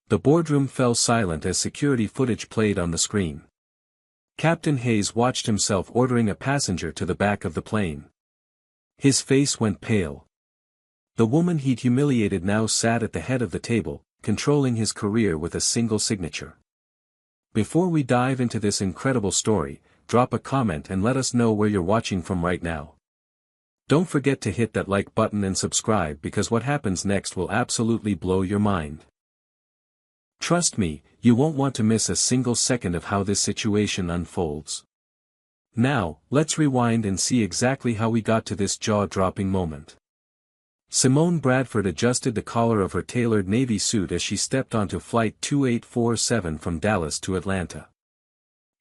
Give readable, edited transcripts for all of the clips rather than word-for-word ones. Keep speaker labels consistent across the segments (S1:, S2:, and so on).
S1: The boardroom fell silent as security footage played on the screen. Captain Hayes watched himself ordering a passenger to the back of the plane. His face went pale. The woman he'd humiliated now sat at the head of the table, controlling his career with a single signature. Before we dive into this incredible story, drop a comment and let us know where you're watching from right now. Don't forget to hit that like button and subscribe because what happens next will absolutely blow your mind. Trust me, you won't want to miss a single second of how this situation unfolds. Now, let's rewind and see exactly how we got to this jaw-dropping moment. Simone Bradford adjusted the collar of her tailored navy suit as she stepped onto Flight 2847 from Dallas to Atlanta.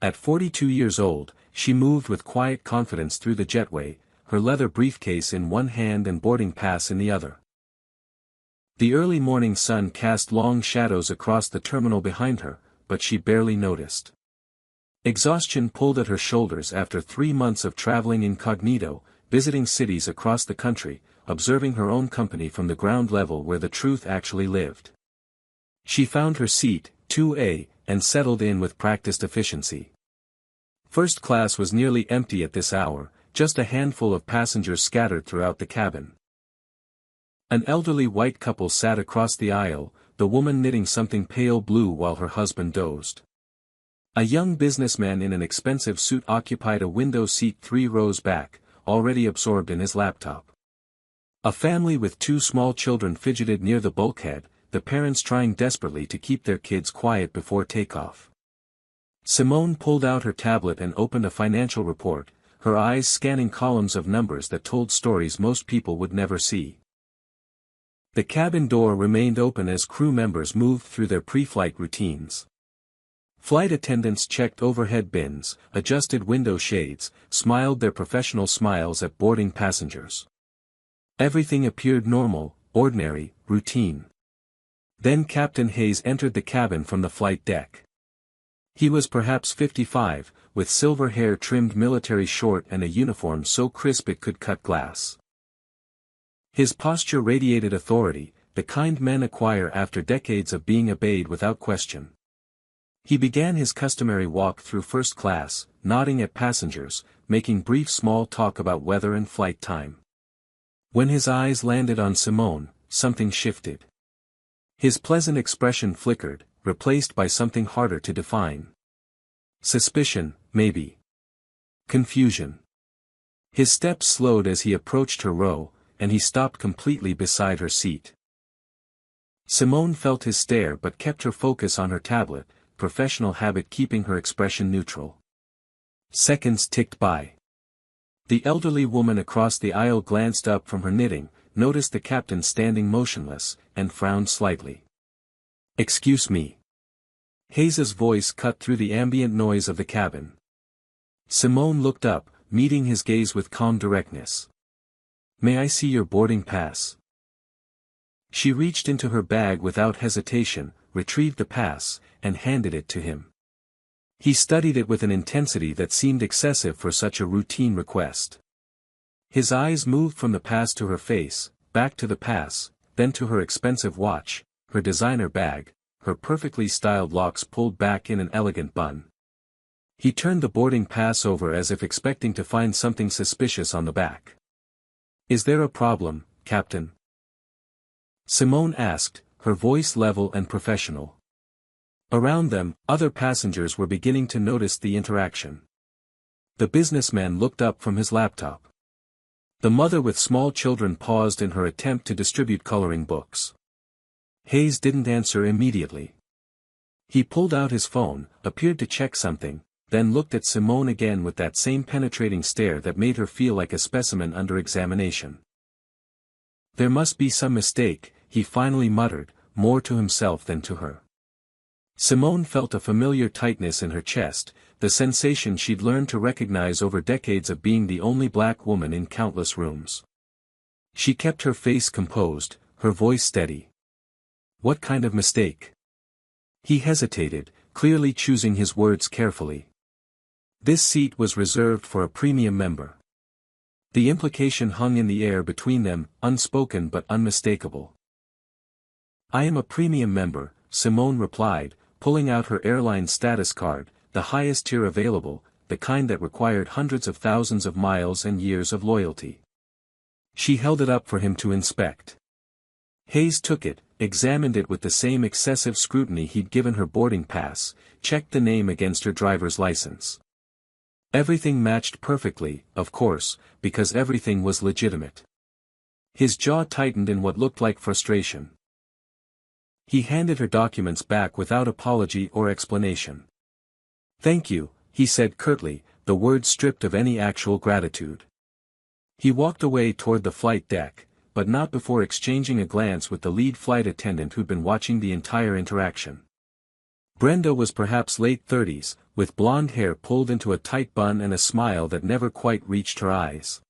S1: At 42 years old, she moved with quiet confidence through the jetway, her leather briefcase in one hand and boarding pass in the other. The early morning sun cast long shadows across the terminal behind her, but she barely noticed. Exhaustion pulled at her shoulders after 3 months of traveling incognito, visiting cities across the country, observing her own company from the ground level where the truth actually lived. She found her seat, 2A, and settled in with practiced efficiency. First class was nearly empty at this hour, just a handful of passengers scattered throughout the cabin. An elderly white couple sat across the aisle, the woman knitting something pale blue while her husband dozed. A young businessman in an expensive suit occupied a window seat 3 rows back, already absorbed in his laptop. A family with 2 small children fidgeted near the bulkhead, the parents trying desperately to keep their kids quiet before takeoff. Simone pulled out her tablet and opened a financial report, her eyes scanning columns of numbers that told stories most people would never see. The cabin door remained open as crew members moved through their pre-flight routines. Flight attendants checked overhead bins, adjusted window shades, smiled their professional smiles at boarding passengers. Everything appeared normal, ordinary, routine. Then Captain Hayes entered the cabin from the flight deck. He was perhaps 55, with silver hair trimmed military short and a uniform so crisp it could cut glass. His posture radiated authority, the kind men acquire after decades of being obeyed without question. He began his customary walk through first class, nodding at passengers, making brief small talk about weather and flight time. When his eyes landed on Simone, something shifted. His pleasant expression flickered, replaced by something harder to define. Suspicion, maybe. Confusion. His steps slowed as he approached her row, and he stopped completely beside her seat. Simone felt his stare but kept her focus on her tablet, professional habit keeping her expression neutral. Seconds ticked by. The elderly woman across the aisle glanced up from her knitting, noticed the captain standing motionless, and frowned slightly. "Excuse me." Hayes's voice cut through the ambient noise of the cabin. Simone looked up, meeting his gaze with calm directness. "May I see your boarding pass?" She reached into her bag without hesitation, retrieved the pass, and handed it to him. He studied it with an intensity that seemed excessive for such a routine request. His eyes moved from the pass to her face, back to the pass, then to her expensive watch, her designer bag, her perfectly styled locks pulled back in an elegant bun. He turned the boarding pass over as if expecting to find something suspicious on the back. "Is there a problem, Captain?" Simone asked, her voice level and professional. Around them, other passengers were beginning to notice the interaction. The businessman looked up from his laptop. The mother with small children paused in her attempt to distribute coloring books. Hayes didn't answer immediately. He pulled out his phone, appeared to check something, then looked at Simone again with that same penetrating stare that made her feel like a specimen under examination. "There must be some mistake," he finally muttered, more to himself than to her. Simone felt a familiar tightness in her chest, the sensation she'd learned to recognize over decades of being the only black woman in countless rooms. She kept her face composed, her voice steady. "What kind of mistake?" He hesitated, clearly choosing his words carefully. This seat was reserved for a premium member. The implication hung in the air between them, unspoken but unmistakable. "I am a premium member, Simone replied, pulling out her airline status card, the highest tier available, the kind that required hundreds of thousands of miles and years of loyalty. She held it up for him to inspect. Hayes took it, examined it with the same excessive scrutiny he'd given her boarding pass, checked the name against her driver's license. Everything matched perfectly, of course, because everything was legitimate. His jaw tightened in what looked like frustration. He handed her documents back without apology or explanation. "Thank you," he said curtly, the words stripped of any actual gratitude. He walked away toward the flight deck, but not before exchanging a glance with the lead flight attendant who'd been watching the entire interaction. Brenda was perhaps late 30s, with blonde hair pulled into a tight bun and a smile that never quite reached her eyes.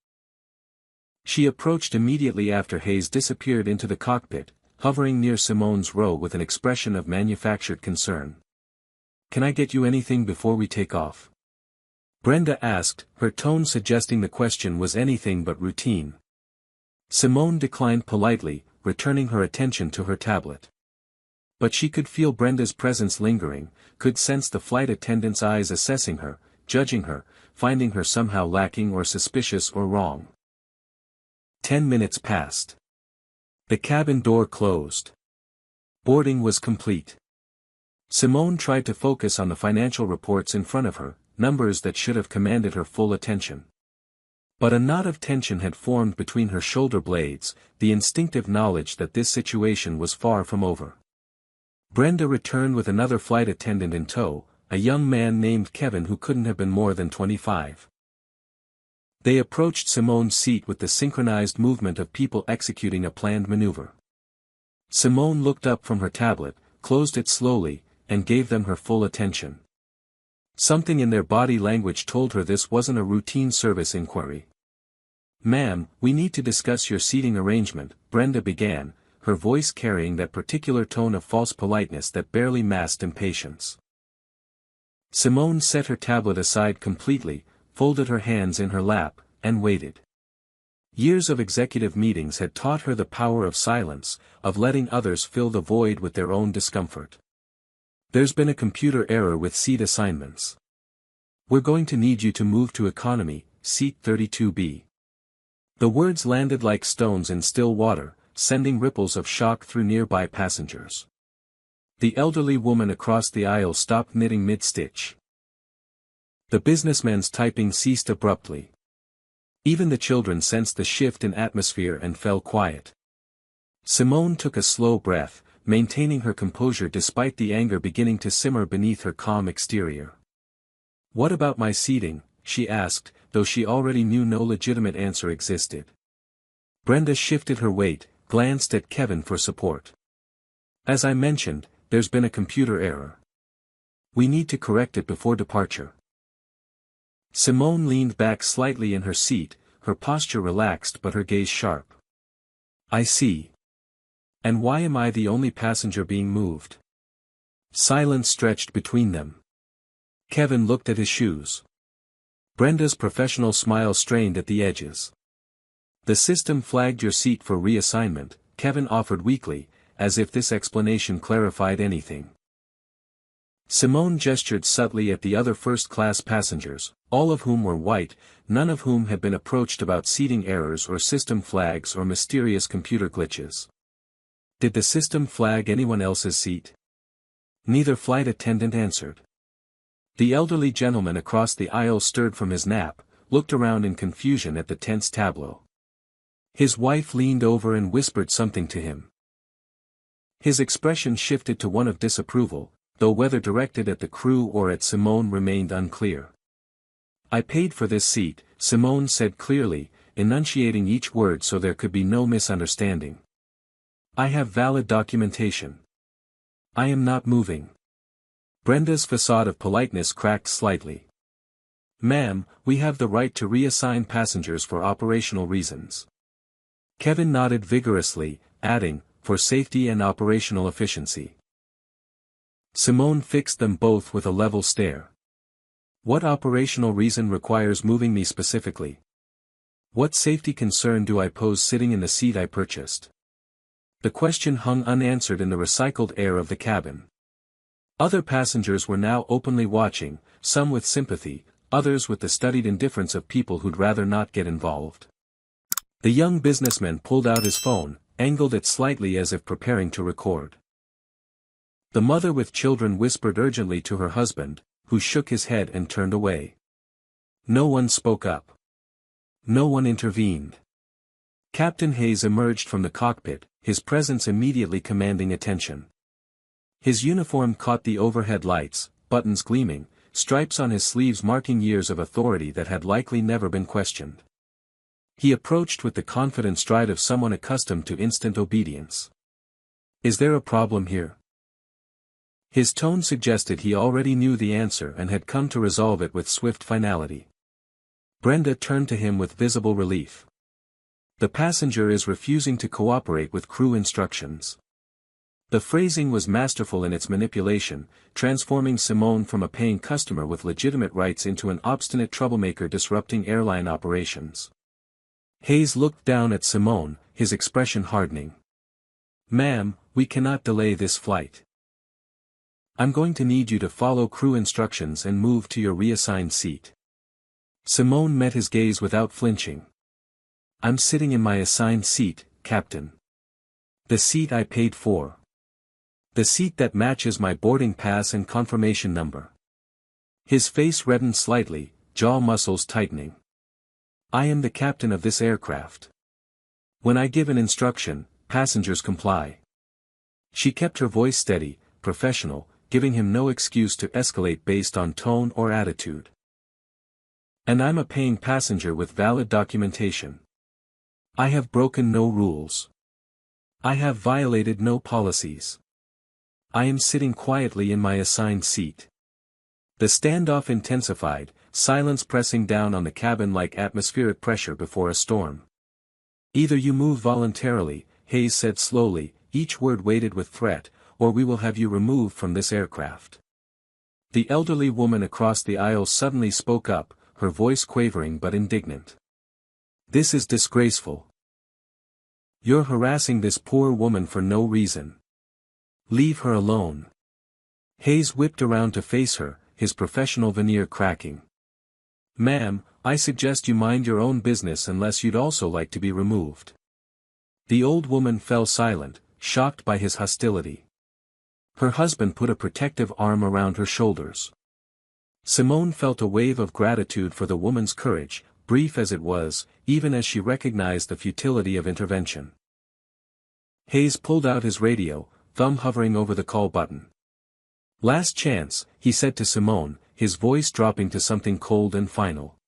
S1: She approached immediately after Hayes disappeared into the cockpit, hovering near Simone's row with an expression of manufactured concern. "Can I get you anything before we take off?" Brenda asked, her tone suggesting the question was anything but routine. Simone declined politely, returning her attention to her tablet. But she could feel Brenda's presence lingering, could sense the flight attendant's eyes assessing her, judging her, finding her somehow lacking or suspicious or wrong. 10 minutes passed. The cabin door closed. Boarding was complete. Simone tried to focus on the financial reports in front of her, numbers that should have commanded her full attention. But a knot of tension had formed between her shoulder blades, the instinctive knowledge that this situation was far from over. Brenda returned with another flight attendant in tow, a young man named Kevin who couldn't have been more than 25. They approached Simone's seat with the synchronized movement of people executing a planned maneuver. Simone looked up from her tablet, closed it slowly, and gave them her full attention. Something in their body language told her this wasn't a routine service inquiry. "Ma'am, we need to discuss your seating arrangement," Brenda began, her voice carrying that particular tone of false politeness that barely masked impatience. Simone set her tablet aside completely, folded her hands in her lap, and waited. Years of executive meetings had taught her the power of silence, of letting others fill the void with their own discomfort. "There's been a computer error with seat assignments. We're going to need you to move to economy, seat 32B. The words landed like stones in still water, sending ripples of shock through nearby passengers. The elderly woman across the aisle stopped knitting mid-stitch. The businessman's typing ceased abruptly. Even the children sensed the shift in atmosphere and fell quiet. Simone took a slow breath, maintaining her composure despite the anger beginning to simmer beneath her calm exterior. "What about my seating?" she asked, though she already knew no legitimate answer existed. Brenda shifted her weight, glanced at Kevin for support. "As I mentioned, there's been a computer error. We need to correct it before departure." Simone leaned back slightly in her seat, her posture relaxed but her gaze sharp. "I see. And why am I the only passenger being moved?" Silence stretched between them. Kevin looked at his shoes. Brenda's professional smile strained at the edges. "The system flagged your seat for reassignment," Kevin offered weakly, as if this explanation clarified anything. Simone gestured subtly at the other first-class passengers, all of whom were white, none of whom had been approached about seating errors or system flags or mysterious computer glitches. "Did the system flag anyone else's seat?" Neither flight attendant answered. The elderly gentleman across the aisle stirred from his nap, looked around in confusion at the tense tableau. His wife leaned over and whispered something to him. His expression shifted to one of disapproval, though whether directed at the crew or at Simone remained unclear. "I paid for this seat," Simone said clearly, enunciating each word so there could be no misunderstanding. "I have valid documentation. I am not moving." Brenda's facade of politeness cracked slightly. "Ma'am, we have the right to reassign passengers for operational reasons." Kevin nodded vigorously, adding, "for safety and operational efficiency." Simone fixed them both with a level stare. "What operational reason requires moving me specifically? What safety concern do I pose sitting in the seat I purchased?" The question hung unanswered in the recycled air of the cabin. Other passengers were now openly watching, some with sympathy, others with the studied indifference of people who'd rather not get involved. The young businessman pulled out his phone, angled it slightly as if preparing to record. The mother with children whispered urgently to her husband, who shook his head and turned away. No one spoke up. No one intervened. Captain Hayes emerged from the cockpit, his presence immediately commanding attention. His uniform caught the overhead lights, buttons gleaming, stripes on his sleeves marking years of authority that had likely never been questioned. He approached with the confident stride of someone accustomed to instant obedience. "Is there a problem here?" His tone suggested he already knew the answer and had come to resolve it with swift finality. Brenda turned to him with visible relief. "The passenger is refusing to cooperate with crew instructions." The phrasing was masterful in its manipulation, transforming Simone from a paying customer with legitimate rights into an obstinate troublemaker disrupting airline operations. Hayes looked down at Simone, his expression hardening. "Ma'am, we cannot delay this flight. I'm going to need you to follow crew instructions and move to your reassigned seat." Simone met his gaze without flinching. "I'm sitting in my assigned seat, Captain. The seat I paid for. The seat that matches my boarding pass and confirmation number." His face reddened slightly, jaw muscles tightening. "I am the captain of this aircraft. When I give an instruction, passengers comply." She kept her voice steady, professional, giving him no excuse to escalate based on tone or attitude. "And I'm a paying passenger with valid documentation. I have broken no rules. I have violated no policies. I am sitting quietly in my assigned seat." The standoff intensified, silence pressing down on the cabin like atmospheric pressure before a storm. "Either you move voluntarily," Hayes said slowly, each word weighted with threat, "or we will have you removed from this aircraft." The elderly woman across the aisle suddenly spoke up, her voice quavering but indignant. "This is disgraceful. You're harassing this poor woman for no reason. Leave her alone." Hayes whipped around to face her, his professional veneer cracking. "Ma'am, I suggest you mind your own business unless you'd also like to be removed." The old woman fell silent, shocked by his hostility. Her husband put a protective arm around her shoulders. Simone felt a wave of gratitude for the woman's courage, brief as it was, even as she recognized the futility of intervention. Hayes pulled out his radio, thumb hovering over the call button. "Last chance," he said to Simone, his voice dropping to something cold and final.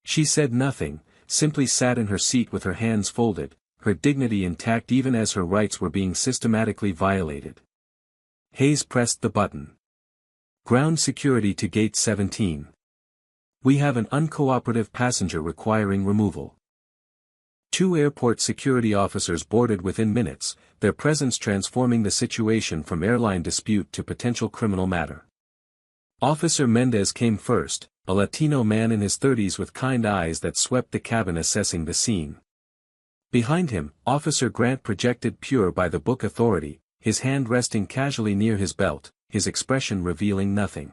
S1: She said nothing, simply sat in her seat with her hands folded, her dignity intact even as her rights were being systematically violated. Hayes pressed the button. "Ground security to gate 17. We have an uncooperative passenger requiring removal." 2 airport security officers boarded within minutes, their presence transforming the situation from airline dispute to potential criminal matter. Officer Mendez came first, a Latino man in his 30s with kind eyes that swept the cabin assessing the scene. Behind him, Officer Grant projected pure by the book authority, his hand resting casually near his belt, his expression revealing nothing.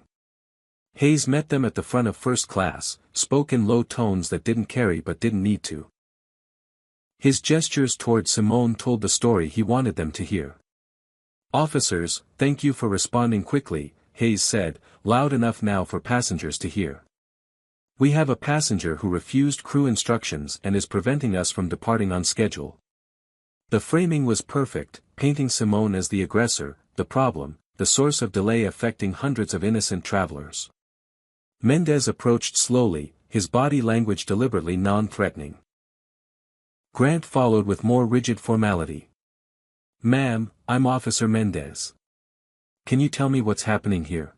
S1: Hayes met them at the front of first class, spoke in low tones that didn't carry but didn't need to. His gestures toward Simone told the story he wanted them to hear. "Officers, thank you for responding quickly," Hayes said, loud enough now for passengers to hear. "We have a passenger who refused crew instructions and is preventing us from departing on schedule." The framing was perfect, painting Simone as the aggressor, the problem, the source of delay affecting hundreds of innocent travelers. Mendez approached slowly, his body language deliberately non-threatening. Grant followed with more rigid formality. "Ma'am, I'm Officer Mendez. Can you tell me what's happening here?"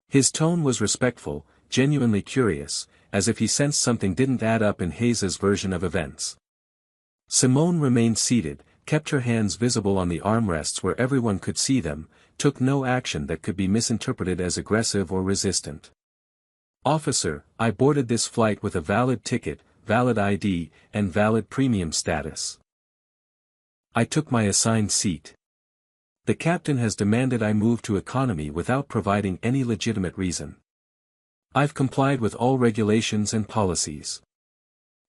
S1: His tone was respectful, genuinely curious, as if he sensed something didn't add up in Hayes's version of events. Simone remained seated, kept her hands visible on the armrests where everyone could see them, took no action that could be misinterpreted as aggressive or resistant. "Officer, I boarded this flight with a valid ticket, valid ID, and valid premium status." I took my assigned seat. The captain has demanded I move to economy without providing any legitimate reason. I've complied with all regulations and policies.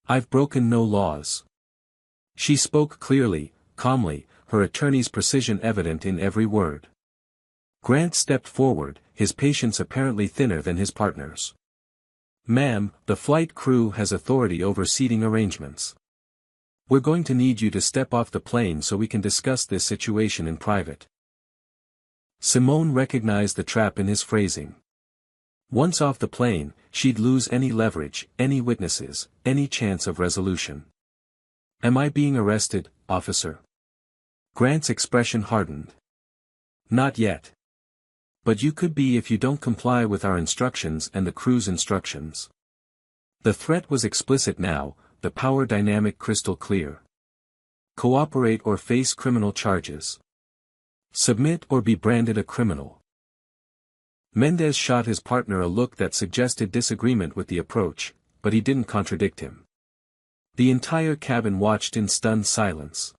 S1: I've broken no laws. She spoke clearly, calmly, her attorney's precision evident in every word. Grant stepped forward, his patience apparently thinner than his partner's. Ma'am, the flight crew has authority over seating arrangements. We're going to need you to step off the plane so we can discuss this situation in private. Simone recognized the trap in his phrasing. Once off the plane, she'd lose any leverage, any witnesses, any chance of resolution. Am I being arrested, officer? Grant's expression hardened. Not yet. But you could be if you don't comply with our instructions and the crew's instructions. The threat was explicit now, the power dynamic crystal clear. Cooperate or face criminal charges. Submit or be branded a criminal. Mendez shot his partner a look that suggested disagreement with the approach, but he didn't contradict him. The entire cabin watched in stunned silence.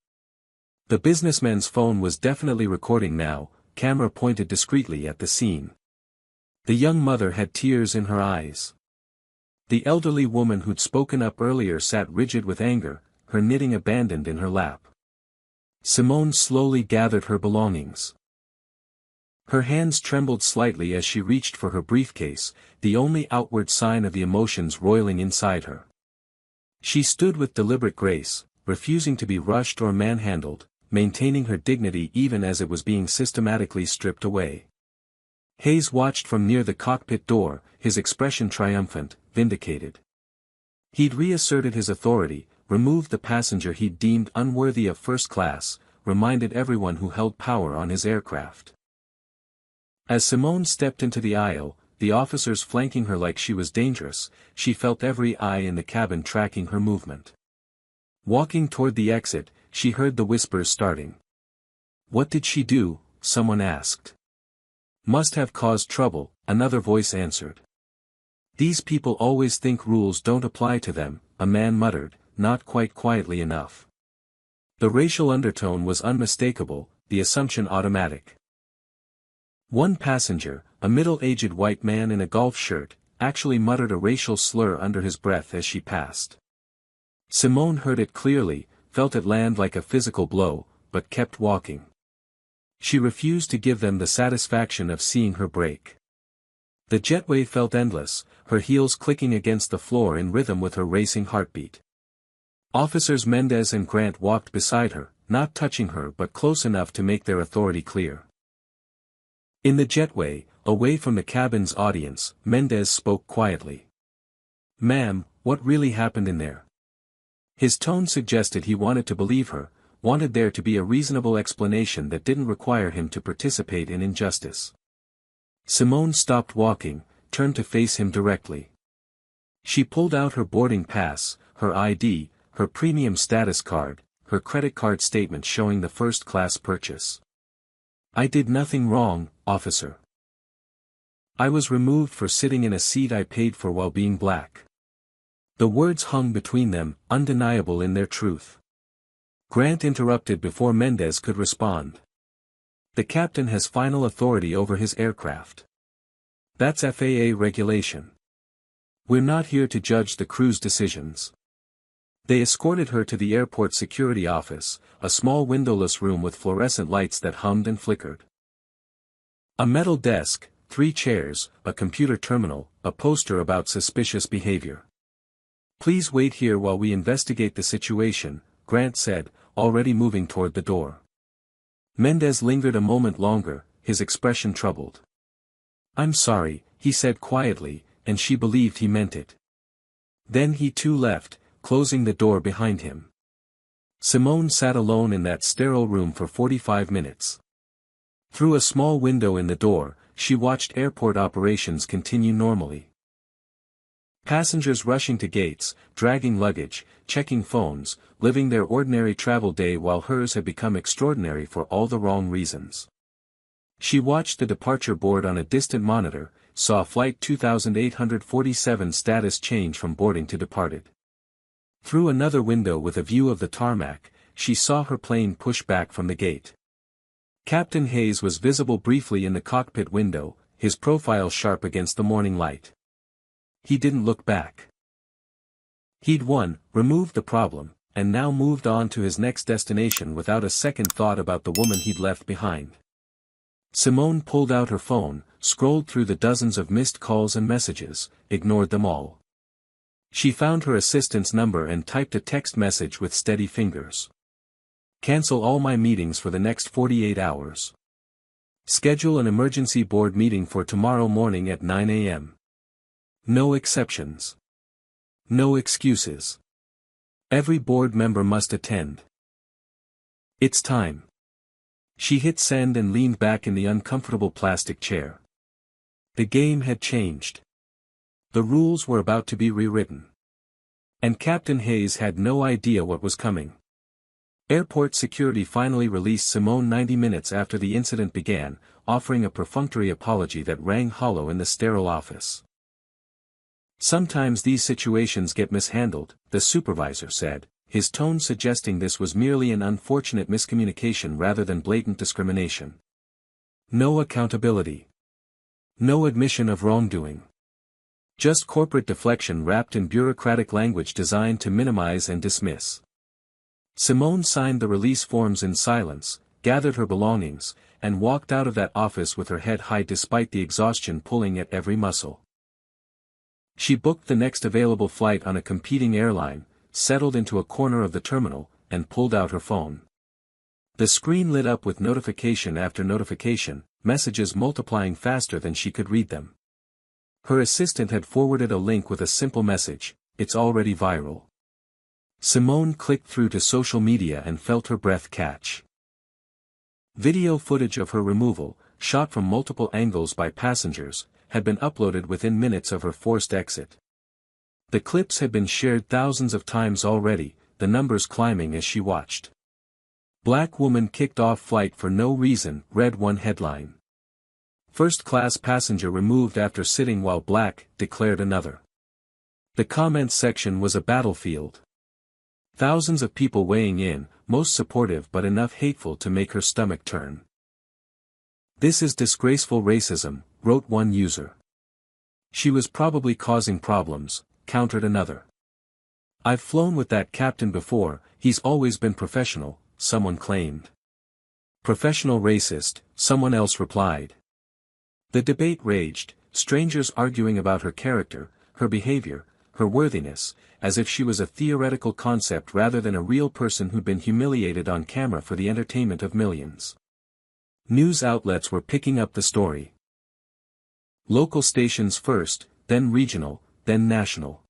S1: The businessman's phone was definitely recording now, camera pointed discreetly at the scene. The young mother had tears in her eyes. The elderly woman who'd spoken up earlier sat rigid with anger, her knitting abandoned in her lap. Simone slowly gathered her belongings. Her hands trembled slightly as she reached for her briefcase, the only outward sign of the emotions roiling inside her. She stood with deliberate grace, refusing to be rushed or manhandled, maintaining her dignity even as it was being systematically stripped away. Hayes watched from near the cockpit door, his expression triumphant, vindicated. He'd reasserted his authority, removed the passenger he'd deemed unworthy of first class, reminded everyone who held power on his aircraft. As Simone stepped into the aisle, the officers flanking her like she was dangerous, she felt every eye in the cabin tracking her movement. Walking toward the exit, she heard the whispers starting. What did she do? Someone asked. Must have caused trouble, another voice answered. These people always think rules don't apply to them, a man muttered, not quite quietly enough. The racial undertone was unmistakable, the assumption automatic. One passenger, a middle-aged white man in a golf shirt, actually muttered a racial slur under his breath as she passed. Simone heard it clearly, felt it land like a physical blow, but kept walking. She refused to give them the satisfaction of seeing her break. The jetway felt endless, her heels clicking against the floor in rhythm with her racing heartbeat. Officers Mendez and Grant walked beside her, not touching her but close enough to make their authority clear. In the jetway, away from the cabin's audience, Mendez spoke quietly. Ma'am, what really happened in there? His tone suggested he wanted to believe her, wanted there to be a reasonable explanation that didn't require him to participate in injustice. Simone stopped walking, turned to face him directly. She pulled out her boarding pass, her ID, her premium status card, her credit card statement showing the first-class purchase. I did nothing wrong, officer. I was removed for sitting in a seat I paid for while being black. The words hung between them, undeniable in their truth. Grant interrupted before Mendez could respond. The captain has final authority over his aircraft. That's FAA regulation. We're not here to judge the crew's decisions. They escorted her to the airport security office, a small windowless room with fluorescent lights that hummed and flickered. A metal desk, 3 chairs, a computer terminal, a poster about suspicious behavior. Please wait here while we investigate the situation, Grant said, already moving toward the door. Mendez lingered a moment longer, his expression troubled. I'm sorry, he said quietly, and she believed he meant it. Then he too left, closing the door behind him. Simone sat alone in that sterile room for 45 minutes. Through a small window in the door, she watched airport operations continue normally. Passengers rushing to gates, dragging luggage, checking phones, living their ordinary travel day while hers had become extraordinary for all the wrong reasons. She watched the departure board on a distant monitor, saw Flight 2847 status change from boarding to departed. Through another window with a view of the tarmac, she saw her plane push back from the gate. Captain Hayes was visible briefly in the cockpit window, his profile sharp against the morning light. He didn't look back. He'd won, removed the problem, and now moved on to his next destination without a second thought about the woman he'd left behind. Simone pulled out her phone, scrolled through the dozens of missed calls and messages, ignored them all. She found her assistant's number and typed a text message with steady fingers. Cancel all my meetings for the next 48 hours. Schedule an emergency board meeting for tomorrow morning at 9 a.m. No exceptions. No excuses. Every board member must attend. It's time. She hit send and leaned back in the uncomfortable plastic chair. The game had changed. The rules were about to be rewritten. And Captain Hayes had no idea what was coming. Airport security finally released Simone 90 minutes after the incident began, offering a perfunctory apology that rang hollow in the sterile office. Sometimes these situations get mishandled, the supervisor said, his tone suggesting this was merely an unfortunate miscommunication rather than blatant discrimination. No accountability. No admission of wrongdoing. Just corporate deflection wrapped in bureaucratic language designed to minimize and dismiss. Simone signed the release forms in silence, gathered her belongings, and walked out of that office with her head high despite the exhaustion pulling at every muscle. She booked the next available flight on a competing airline, settled into a corner of the terminal, and pulled out her phone. The screen lit up with notification after notification, messages multiplying faster than she could read them. Her assistant had forwarded a link with a simple message, "It's already viral." Simone clicked through to social media and felt her breath catch. Video footage of her removal, shot from multiple angles by passengers, had been uploaded within minutes of her forced exit. The clips had been shared thousands of times already, the numbers climbing as she watched. "Black woman kicked off flight for no reason," read one headline. "First-class passenger removed after sitting while black," declared another. The comments section was a battlefield. Thousands of people weighing in, most supportive but enough hateful to make her stomach turn. "This is disgraceful racism," wrote one user. "She was probably causing problems," countered another. "I've flown with that captain before, he's always been professional," someone claimed. "Professional racist," someone else replied. The debate raged, strangers arguing about her character, her behavior, her worthiness, as if she was a theoretical concept rather than a real person who'd been humiliated on camera for the entertainment of millions. News outlets were picking up the story. Local stations first, then regional, then national.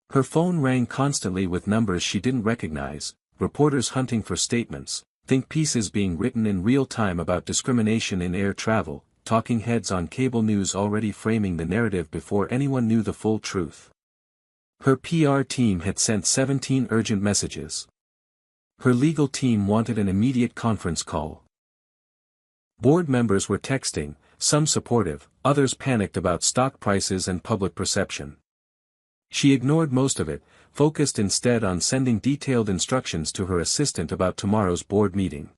S1: Her phone rang constantly with numbers she didn't recognize, reporters hunting for statements, think pieces being written in real time about discrimination in air travel, talking heads on cable news already framing the narrative before anyone knew the full truth. Her PR team had sent 17 urgent messages. Her legal team wanted an immediate conference call. Board members were texting, some supportive, others panicked about stock prices and public perception. She ignored most of it, focused instead on sending detailed instructions to her assistant about tomorrow's board meeting.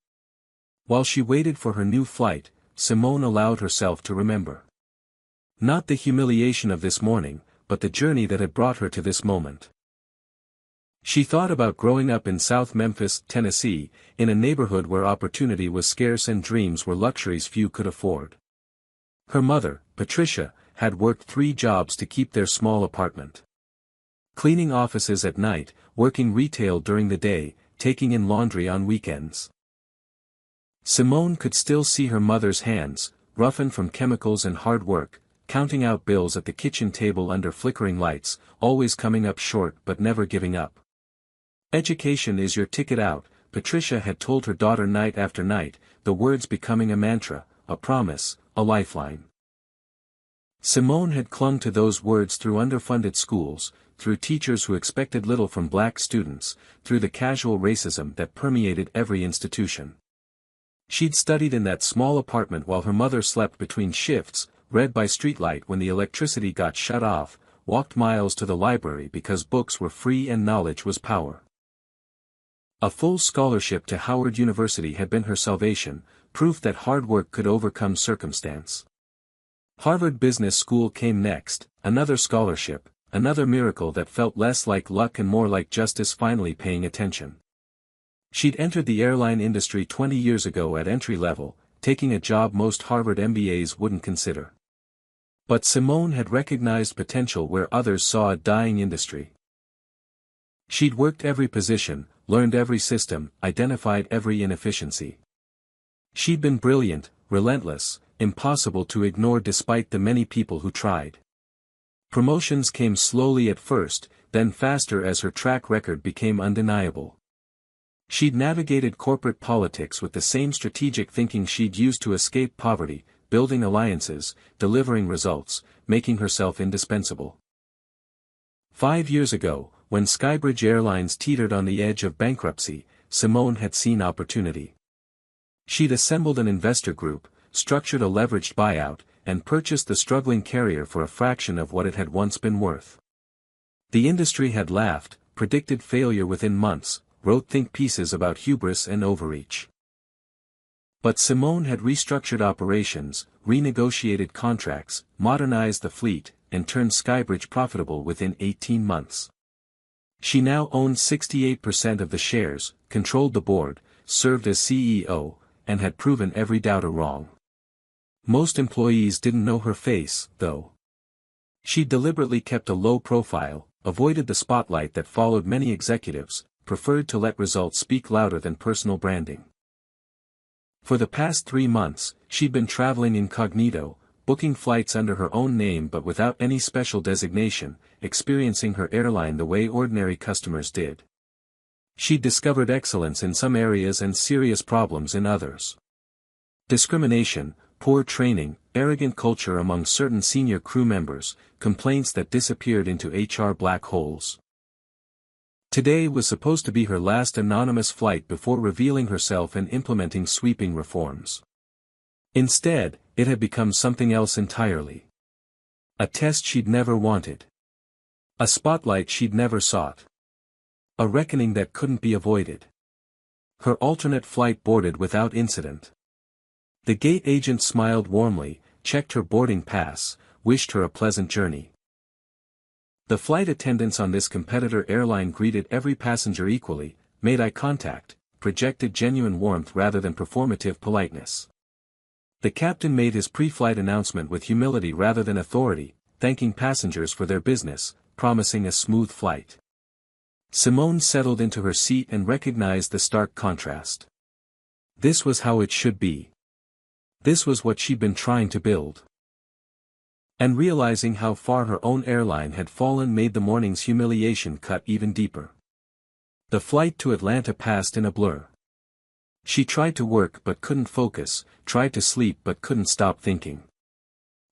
S1: While she waited for her new flight, Simone allowed herself to remember. Not the humiliation of this morning, but the journey that had brought her to this moment. She thought about growing up in South Memphis, Tennessee, in a neighborhood where opportunity was scarce and dreams were luxuries few could afford. Her mother, Patricia, had worked 3 jobs to keep their small apartment. Cleaning offices at night, working retail during the day, taking in laundry on weekends. Simone could still see her mother's hands, roughened from chemicals and hard work, counting out bills at the kitchen table under flickering lights, always coming up short but never giving up. "Education is your ticket out," Patricia had told her daughter night after night, the words becoming a mantra, a promise, a lifeline. Simone had clung to those words through underfunded schools, through teachers who expected little from black students, through the casual racism that permeated every institution. She'd studied in that small apartment while her mother slept between shifts, read by streetlight when the electricity got shut off, walked miles to the library because books were free and knowledge was power. A full scholarship to Howard University had been her salvation, proof that hard work could overcome circumstance. Harvard Business School came next, another scholarship, another miracle that felt less like luck and more like justice finally paying attention. She'd entered the airline industry 20 years ago at entry level, taking a job most Harvard MBAs wouldn't consider. But Simone had recognized potential where others saw a dying industry. She'd worked every position, learned every system, identified every inefficiency. She'd been brilliant, relentless, impossible to ignore despite the many people who tried. Promotions came slowly at first, then faster as her track record became undeniable. She'd navigated corporate politics with the same strategic thinking she'd used to escape poverty, building alliances, delivering results, making herself indispensable. 5 years ago, when Skybridge Airlines teetered on the edge of bankruptcy, Simone had seen opportunity. She'd assembled an investor group, structured a leveraged buyout, and purchased the struggling carrier for a fraction of what it had once been worth. The industry had laughed, predicted failure within months, wrote think pieces about hubris and overreach. But Simone had restructured operations, renegotiated contracts, modernized the fleet, and turned Skybridge profitable within 18 months. She now owned 68% of the shares, controlled the board, served as CEO, and had proven every doubter wrong. Most employees didn't know her face, though. She deliberately kept a low profile, avoided the spotlight that followed many executives, preferred to let results speak louder than personal branding. For the past 3 months, she'd been traveling incognito, booking flights under her own name but without any special designation, experiencing her airline the way ordinary customers did. She'd discovered excellence in some areas and serious problems in others. Discrimination, poor training, arrogant culture among certain senior crew members, complaints that disappeared into HR black holes. Today was supposed to be her last anonymous flight before revealing herself and implementing sweeping reforms. Instead, it had become something else entirely. A test she'd never wanted. A spotlight she'd never sought. A reckoning that couldn't be avoided. Her alternate flight boarded without incident. The gate agent smiled warmly, checked her boarding pass, wished her a pleasant journey. The flight attendants on this competitor airline greeted every passenger equally, made eye contact, projected genuine warmth rather than performative politeness. The captain made his pre-flight announcement with humility rather than authority, thanking passengers for their business, promising a smooth flight. Simone settled into her seat and recognized the stark contrast. This was how it should be. This was what she'd been trying to build. And realizing how far her own airline had fallen made the morning's humiliation cut even deeper. The flight to Atlanta passed in a blur. She tried to work but couldn't focus, tried to sleep but couldn't stop thinking.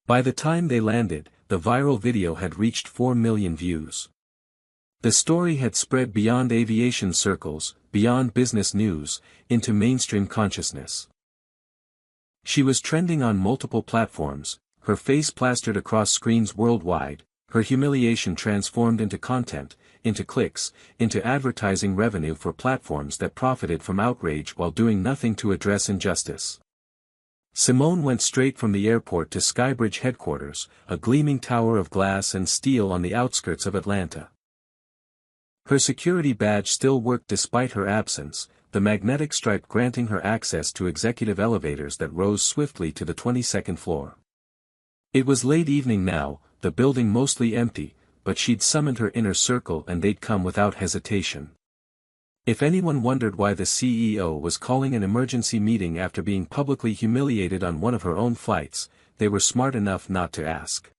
S1: By the time they landed, the viral video had reached 4 million views. The story had spread beyond aviation circles, beyond business news, into mainstream consciousness. She was trending on multiple platforms, her face plastered across screens worldwide, her humiliation transformed into content, into clicks, into advertising revenue for platforms that profited from outrage while doing nothing to address injustice. Simone went straight from the airport to Skybridge headquarters, a gleaming tower of glass and steel on the outskirts of Atlanta. Her security badge still worked despite her absence, the magnetic stripe granting her access to executive elevators that rose swiftly to the 22nd floor. It was late evening now, the building mostly empty, but she'd summoned her inner circle and they'd come without hesitation. If anyone wondered why the CEO was calling an emergency meeting after being publicly humiliated on one of her own flights, they were smart enough not to ask.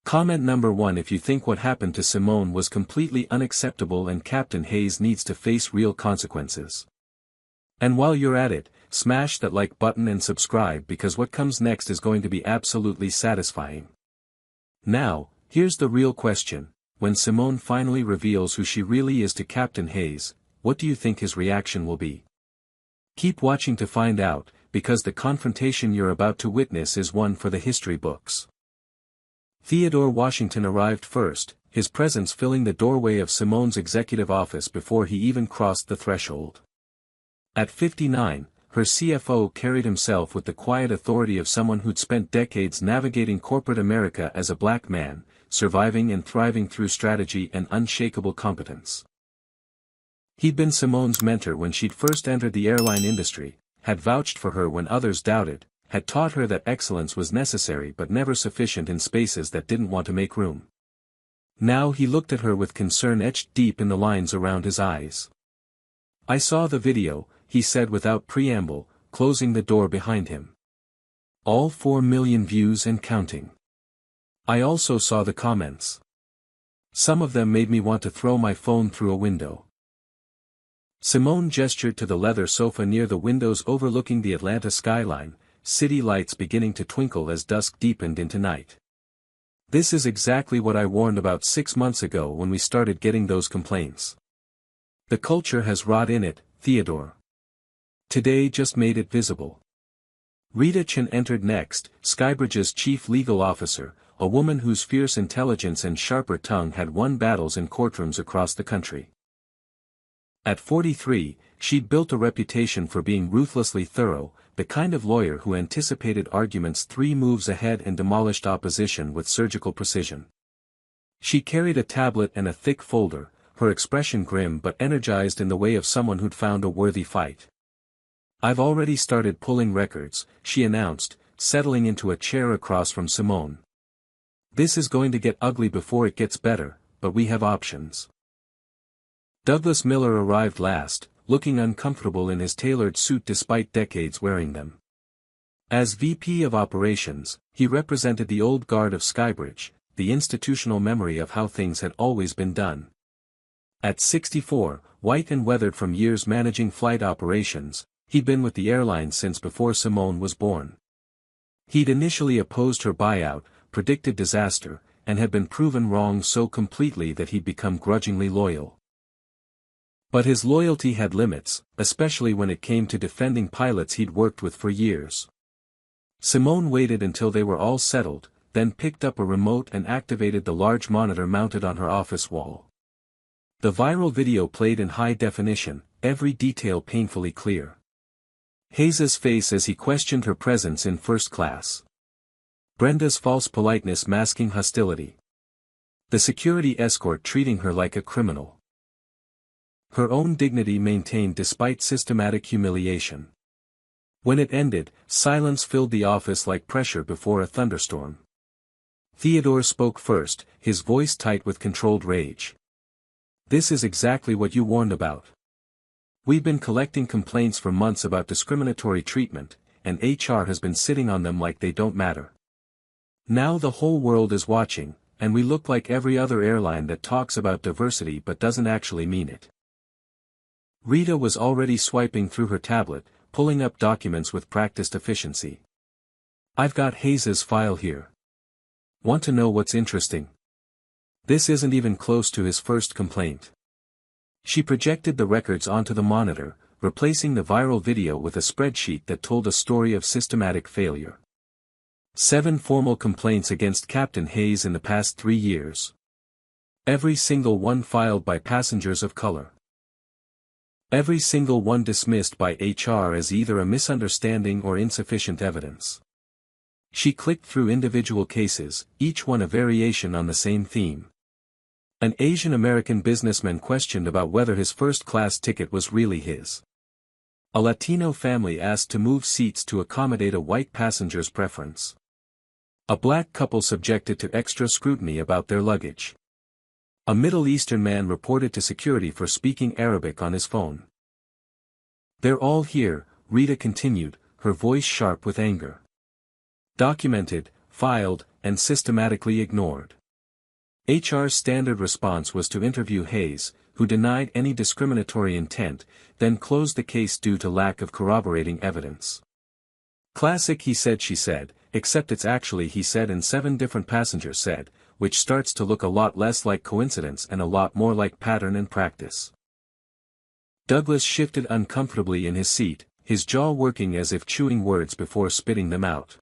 S1: Comment number 1: if you think what happened to Simone was completely unacceptable and Captain Hayes needs to face real consequences. And while you're at it, smash that like button and subscribe because what comes next is going to be absolutely satisfying. Now, here's the real question: when Simone finally reveals who she really is to Captain Hayes, what do you think his reaction will be? Keep watching to find out, because the confrontation you're about to witness is one for the history books. Theodore Washington arrived first, his presence filling the doorway of Simone's executive office before he even crossed the threshold. At 59, her CFO carried himself with the quiet authority of someone who'd spent decades navigating corporate America as a black man, surviving and thriving through strategy and unshakable competence. He'd been Simone's mentor when she'd first entered the airline industry, had vouched for her when others doubted, had taught her that excellence was necessary but never sufficient in spaces that didn't want to make room. Now he looked at her with concern etched deep in the lines around his eyes. "I saw the video," he said without preamble, closing the door behind him. "All 4 million views and counting. I also saw the comments. Some of them made me want to throw my phone through a window." Simone gestured to the leather sofa near the windows overlooking the Atlanta skyline, city lights beginning to twinkle as dusk deepened into night. "This is exactly what I warned about 6 months ago when we started getting those complaints. The culture has rot in it, Theodore. Today just made it visible." Rita Chen entered next, Skybridge's chief legal officer, a woman whose fierce intelligence and sharper tongue had won battles in courtrooms across the country. At 43, she'd built a reputation for being ruthlessly thorough, the kind of lawyer who anticipated arguments 3 moves ahead and demolished opposition with surgical precision. She carried a tablet and a thick folder, her expression grim but energized in the way of someone who'd found a worthy fight. "I've already started pulling records," she announced, settling into a chair across from Simone. "This is going to get ugly before it gets better, but we have options." Douglas Miller arrived last, looking uncomfortable in his tailored suit despite decades wearing them. As VP of Operations, he represented the old guard of Skybridge, the institutional memory of how things had always been done. At 64, white and weathered from years managing flight operations, he'd been with the airline since before Simone was born. He'd initially opposed her buyout, predicted disaster, and had been proven wrong so completely that he'd become grudgingly loyal. But his loyalty had limits, especially when it came to defending pilots he'd worked with for years. Simone waited until they were all settled, then picked up a remote and activated the large monitor mounted on her office wall. The viral video played in high definition, every detail painfully clear. Hayes's face as he questioned her presence in first class. Brenda's false politeness masking hostility. The security escort treating her like a criminal. Her own dignity maintained despite systematic humiliation. When it ended, silence filled the office like pressure before a thunderstorm. Theodore spoke first, his voice tight with controlled rage. "This is exactly what you warned about. We've been collecting complaints for months about discriminatory treatment, and HR has been sitting on them like they don't matter. Now the whole world is watching, and we look like every other airline that talks about diversity but doesn't actually mean it." Rita was already swiping through her tablet, pulling up documents with practiced efficiency. "I've got Hayes's file here. Want to know what's interesting? This isn't even close to his first complaint." She projected the records onto the monitor, replacing the viral video with a spreadsheet that told a story of systematic failure. 7 formal complaints against Captain Hayes in the past 3 years. Every single one filed by passengers of color. Every single one dismissed by HR as either a misunderstanding or insufficient evidence. She clicked through individual cases, each one a variation on the same theme. An Asian American businessman questioned about whether his first-class ticket was really his. A Latino family asked to move seats to accommodate a white passenger's preference. A black couple subjected to extra scrutiny about their luggage. A Middle Eastern man reported to security for speaking Arabic on his phone. "They're all here," Rita continued, her voice sharp with anger. "Documented, filed, and systematically ignored." HR's standard response was to interview Hayes, who denied any discriminatory intent, then closed the case due to lack of corroborating evidence. "Classic he said she said, except it's actually he said and 7 different passengers said, which starts to look a lot less like coincidence and a lot more like pattern and practice." Douglas shifted uncomfortably in his seat, his jaw working as if chewing words before spitting them out.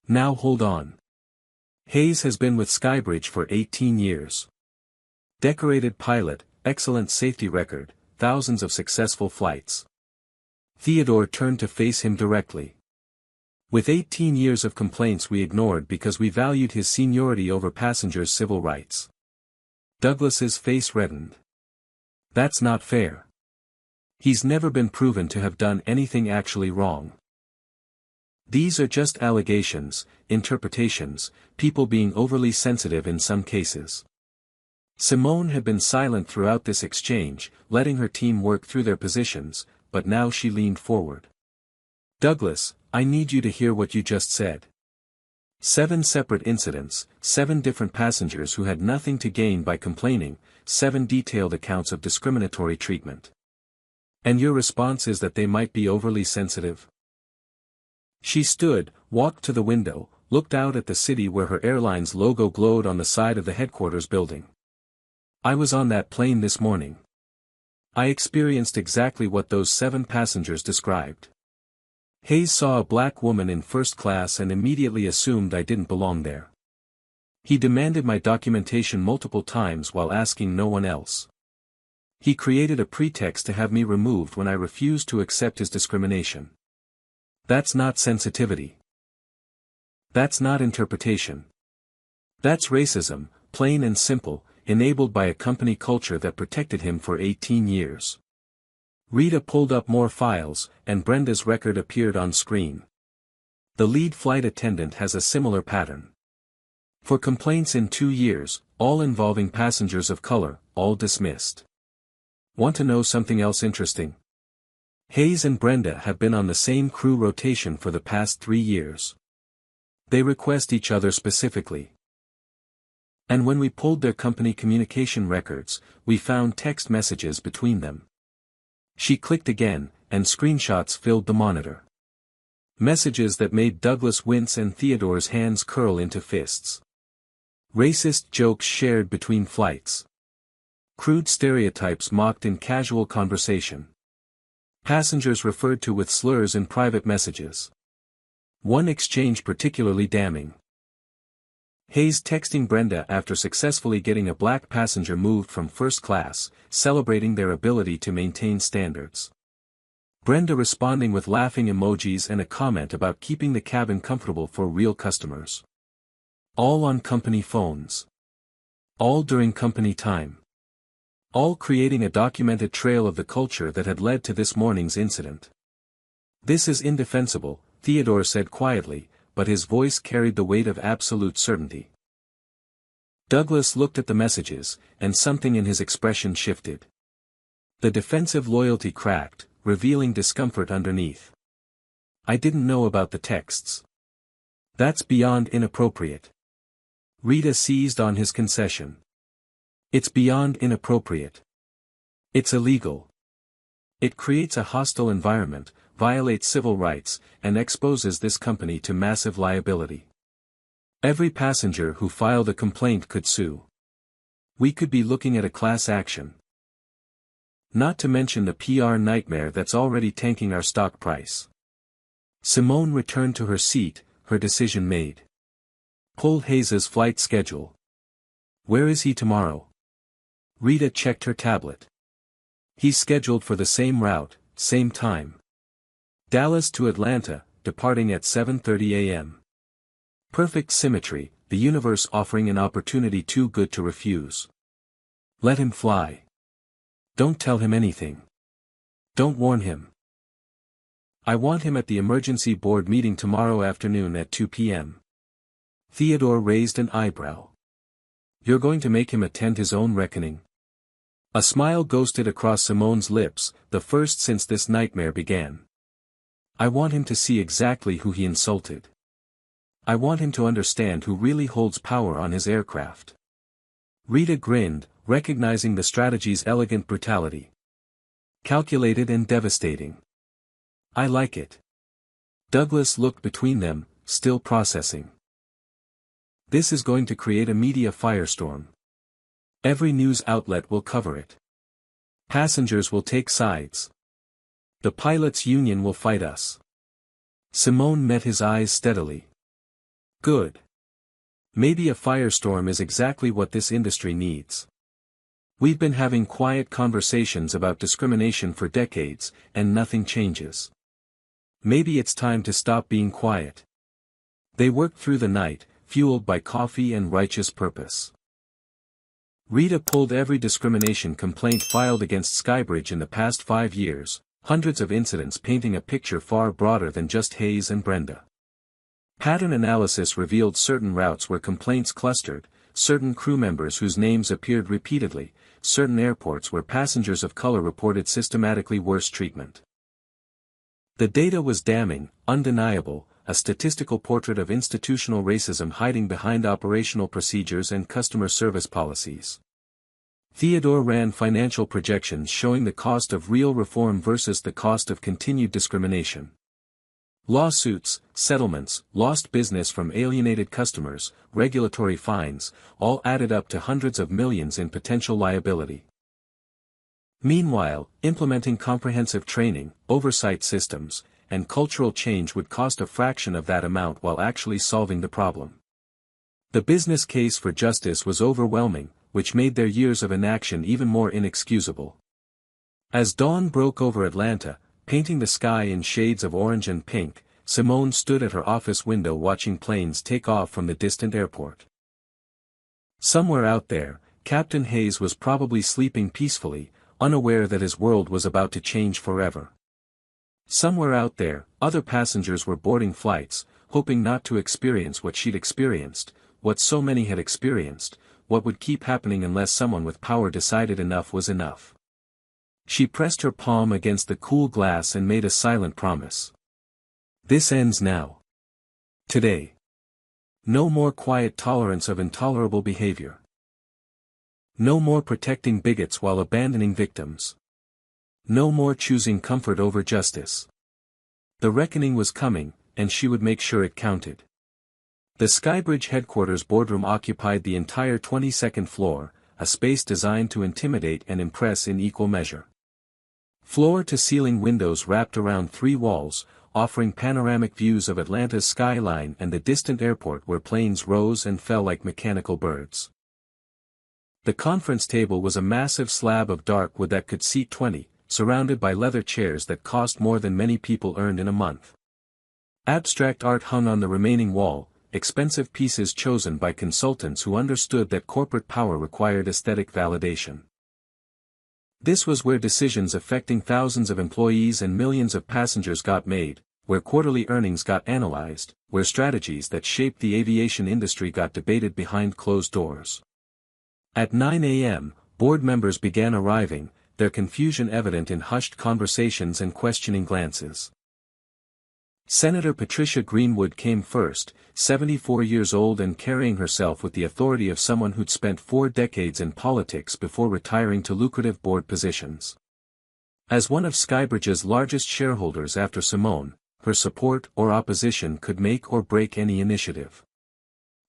S1: "Now hold on. Hayes has been with Skybridge for 18 years. Decorated pilot, excellent safety record, thousands of successful flights. Theodore turned to face him directly. With 18 years of complaints we ignored because we valued his seniority over passengers' civil rights. Douglas's face reddened. That's not fair. He's never been proven to have done anything actually wrong. These are just allegations, interpretations, people being overly sensitive in some cases. Simone had been silent throughout this exchange, letting her team work through their positions, but now she leaned forward. Douglas, I need you to hear what you just said. 7 separate incidents, 7 different passengers who had nothing to gain by complaining, 7 detailed accounts of discriminatory treatment. And your response is that they might be overly sensitive? She stood, walked to the window, looked out at the city where her airline's logo glowed on the side of the headquarters building. I was on that plane this morning. I experienced exactly what those 7 passengers described. Hayes saw a black woman in first class and immediately assumed I didn't belong there. He demanded my documentation multiple times while asking no one else. He created a pretext to have me removed when I refused to accept his discrimination. That's not sensitivity. That's not interpretation. That's racism, plain and simple, enabled by a company culture that protected him for 18 years. Rita pulled up more files, and Brenda's record appeared on screen. The lead flight attendant has a similar pattern. For complaints in 2 years, all involving passengers of color, all dismissed. Want to know something else interesting? Hayes and Brenda have been on the same crew rotation for the past 3 years. They request each other specifically. And when we pulled their company communication records, we found text messages between them. She clicked again, and screenshots filled the monitor. Messages that made Douglas wince and Theodore's hands curl into fists. Racist jokes shared between flights. Crude stereotypes mocked in casual conversation. Passengers referred to with slurs in private messages. One exchange particularly damning. Hayes texting Brenda after successfully getting a black passenger moved from first class, celebrating their ability to maintain standards. Brenda responding with laughing emojis and a comment about keeping the cabin comfortable for real customers. All on company phones. All during company time. All creating a documented trail of the culture that had led to this morning's incident. This is indefensible, Theodore said quietly, but his voice carried the weight of absolute certainty. Douglas looked at the messages, and something in his expression shifted. The defensive loyalty cracked, revealing discomfort underneath. I didn't know about the texts. That's beyond inappropriate. Rita seized on his concession. It's beyond inappropriate. It's illegal. It creates a hostile environment, violates civil rights, and exposes this company to massive liability. Every passenger who filed a complaint could sue. We could be looking at a class action. Not to mention the PR nightmare that's already tanking our stock price. Simone returned to her seat, her decision made. Pull Hayes's flight schedule. Where is he tomorrow? Rita checked her tablet. He's scheduled for the same route, same time. Dallas to Atlanta, departing at 7:30 a.m. Perfect symmetry, the universe offering an opportunity too good to refuse. Let him fly. Don't tell him anything. Don't warn him. I want him at the emergency board meeting tomorrow afternoon at 2 p.m. Theodore raised an eyebrow. You're going to make him attend his own reckoning? A smile ghosted across Simone's lips, the first since this nightmare began. I want him to see exactly who he insulted. I want him to understand who really holds power on his aircraft. Rita grinned, recognizing the strategy's elegant brutality. Calculated and devastating. I like it. Douglas looked between them, still processing. This is going to create a media firestorm. Every news outlet will cover it. Passengers will take sides. The pilots' union will fight us. Simone met his eyes steadily. Good. Maybe a firestorm is exactly what this industry needs. We've been having quiet conversations about discrimination for decades, and nothing changes. Maybe it's time to stop being quiet. They worked through the night, fueled by coffee and righteous purpose. Rita pulled every discrimination complaint filed against Skybridge in the past 5 years, hundreds of incidents painting a picture far broader than just Hayes and Brenda. Pattern analysis revealed certain routes where complaints clustered, certain crew members whose names appeared repeatedly, certain airports where passengers of color reported systematically worse treatment. The data was damning, undeniable, a statistical portrait of institutional racism hiding behind operational procedures and customer service policies. Theodore ran financial projections showing the cost of real reform versus the cost of continued discrimination. Lawsuits, settlements, lost business from alienated customers, regulatory fines, all added up to hundreds of millions in potential liability. Meanwhile, implementing comprehensive training, oversight systems, and cultural change would cost a fraction of that amount while actually solving the problem. The business case for justice was overwhelming, which made their years of inaction even more inexcusable. As dawn broke over Atlanta, painting the sky in shades of orange and pink, Simone stood at her office window watching planes take off from the distant airport. Somewhere out there, Captain Hayes was probably sleeping peacefully, unaware that his world was about to change forever. Somewhere out there, other passengers were boarding flights, hoping not to experience what she'd experienced, what so many had experienced, what would keep happening unless someone with power decided enough was enough. She pressed her palm against the cool glass and made a silent promise. This ends now. Today. No more quiet tolerance of intolerable behavior. No more protecting bigots while abandoning victims. No more choosing comfort over justice. The reckoning was coming, and she would make sure it counted. The Skybridge headquarters boardroom occupied the entire 22nd floor, a space designed to intimidate and impress in equal measure. Floor-to-ceiling windows wrapped around 3 walls, offering panoramic views of Atlanta's skyline and the distant airport where planes rose and fell like mechanical birds. The conference table was a massive slab of dark wood that could seat 20, surrounded by leather chairs that cost more than many people earned in a month. Abstract art hung on the remaining wall, expensive pieces chosen by consultants who understood that corporate power required aesthetic validation. This was where decisions affecting thousands of employees and millions of passengers got made, where quarterly earnings got analyzed, where strategies that shaped the aviation industry got debated behind closed doors. At 9 a.m., board members began arriving, their confusion evident in hushed conversations and questioning glances. Senator Patricia Greenwood came first, 74 years old and carrying herself with the authority of someone who'd spent 4 decades in politics before retiring to lucrative board positions. As one of Skybridge's largest shareholders after Simone, her support or opposition could make or break any initiative.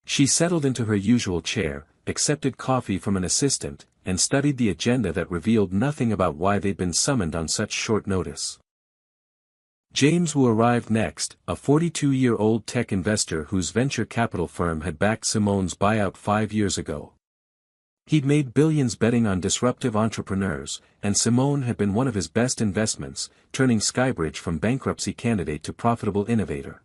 S1: She settled into her usual chair, accepted coffee from an assistant, and studied the agenda that revealed nothing about why they'd been summoned on such short notice. James Wu arrived next, a 42-year-old tech investor whose venture capital firm had backed Simone's buyout 5 years ago. He'd made billions betting on disruptive entrepreneurs, and Simone had been one of his best investments, turning Skybridge from bankruptcy candidate to profitable innovator.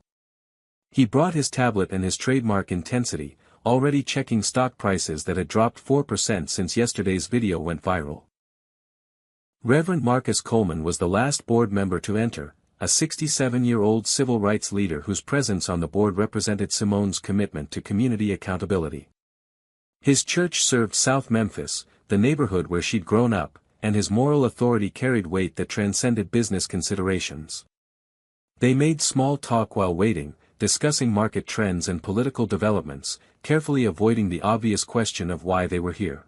S1: He brought his tablet and his trademark intensity, already checking stock prices that had dropped 4% since yesterday's video went viral. Reverend Marcus Coleman was the last board member to enter, a 67-year-old civil rights leader whose presence on the board represented Simone's commitment to community accountability. His church served South Memphis, the neighborhood where she'd grown up, and his moral authority carried weight that transcended business considerations. They made small talk while waiting, discussing market trends and political developments, carefully avoiding the obvious question of why they were here.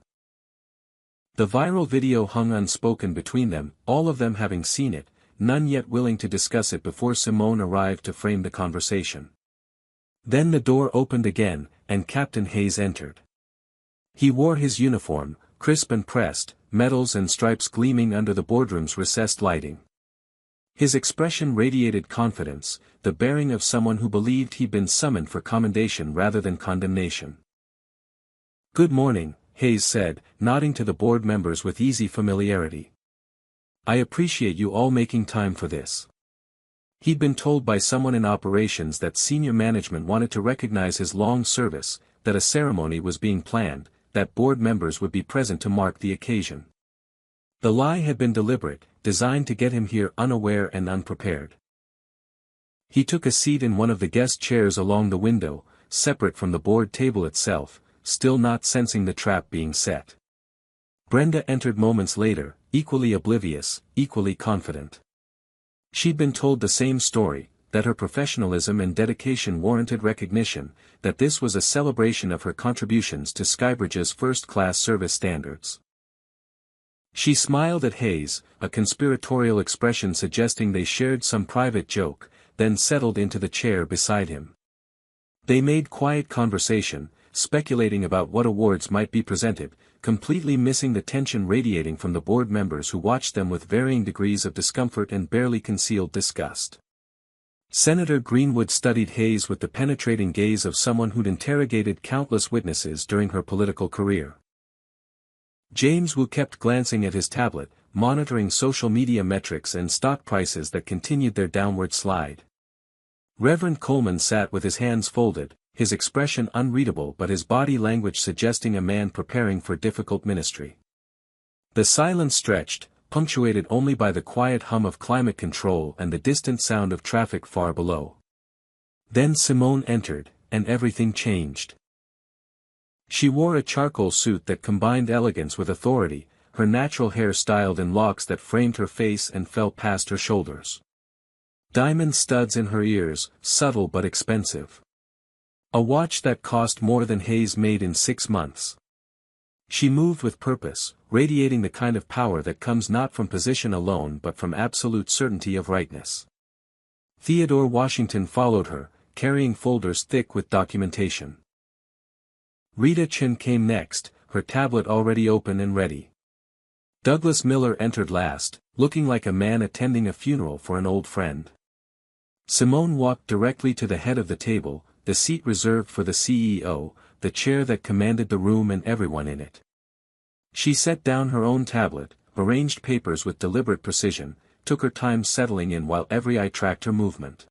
S1: The viral video hung unspoken between them, all of them having seen it, none yet willing to discuss it before Simone arrived to frame the conversation. Then the door opened again, and Captain Hayes entered. He wore his uniform, crisp and pressed, medals and stripes gleaming under the boardroom's recessed lighting. His expression radiated confidence, the bearing of someone who believed he'd been summoned for commendation rather than condemnation. "Good morning, Hayes said, nodding to the board members with easy familiarity. I appreciate you all making time for this. He'd been told by someone in operations that senior management wanted to recognize his long service, that a ceremony was being planned, that board members would be present to mark the occasion. The lie had been deliberate, designed to get him here unaware and unprepared. He took a seat in one of the guest chairs along the window, separate from the board table itself, still not sensing the trap being set. Brenda entered moments later, equally oblivious, equally confident. She'd been told the same story, that her professionalism and dedication warranted recognition, that this was a celebration of her contributions to Skybridge's first-class service standards. She smiled at Hayes, a conspiratorial expression suggesting they shared some private joke, then settled into the chair beside him. They made quiet conversation, speculating about what awards might be presented, completely missing the tension radiating from the board members who watched them with varying degrees of discomfort and barely concealed disgust. Senator Greenwood studied Hayes with the penetrating gaze of someone who'd interrogated countless witnesses during her political career. James Wu kept glancing at his tablet, monitoring social media metrics and stock prices that continued their downward slide. Reverend Coleman sat with his hands folded, his expression unreadable but his body language suggesting a man preparing for difficult ministry. The silence stretched, punctuated only by the quiet hum of climate control and the distant sound of traffic far below. Then Simone entered, and everything changed. She wore a charcoal suit that combined elegance with authority, her natural hair styled in locks that framed her face and fell past her shoulders. Diamond studs in her ears, subtle but expensive. A watch that cost more than Hayes made in 6 months. She moved with purpose, radiating the kind of power that comes not from position alone but from absolute certainty of rightness. Theodore Washington followed her, carrying folders thick with documentation. Rita Chin came next, her tablet already open and ready. Douglas Miller entered last, looking like a man attending a funeral for an old friend. Simone walked directly to the head of the table, the seat reserved for the CEO, the chair that commanded the room and everyone in it. She set down her own tablet, arranged papers with deliberate precision, took her time settling in while every eye tracked her movement.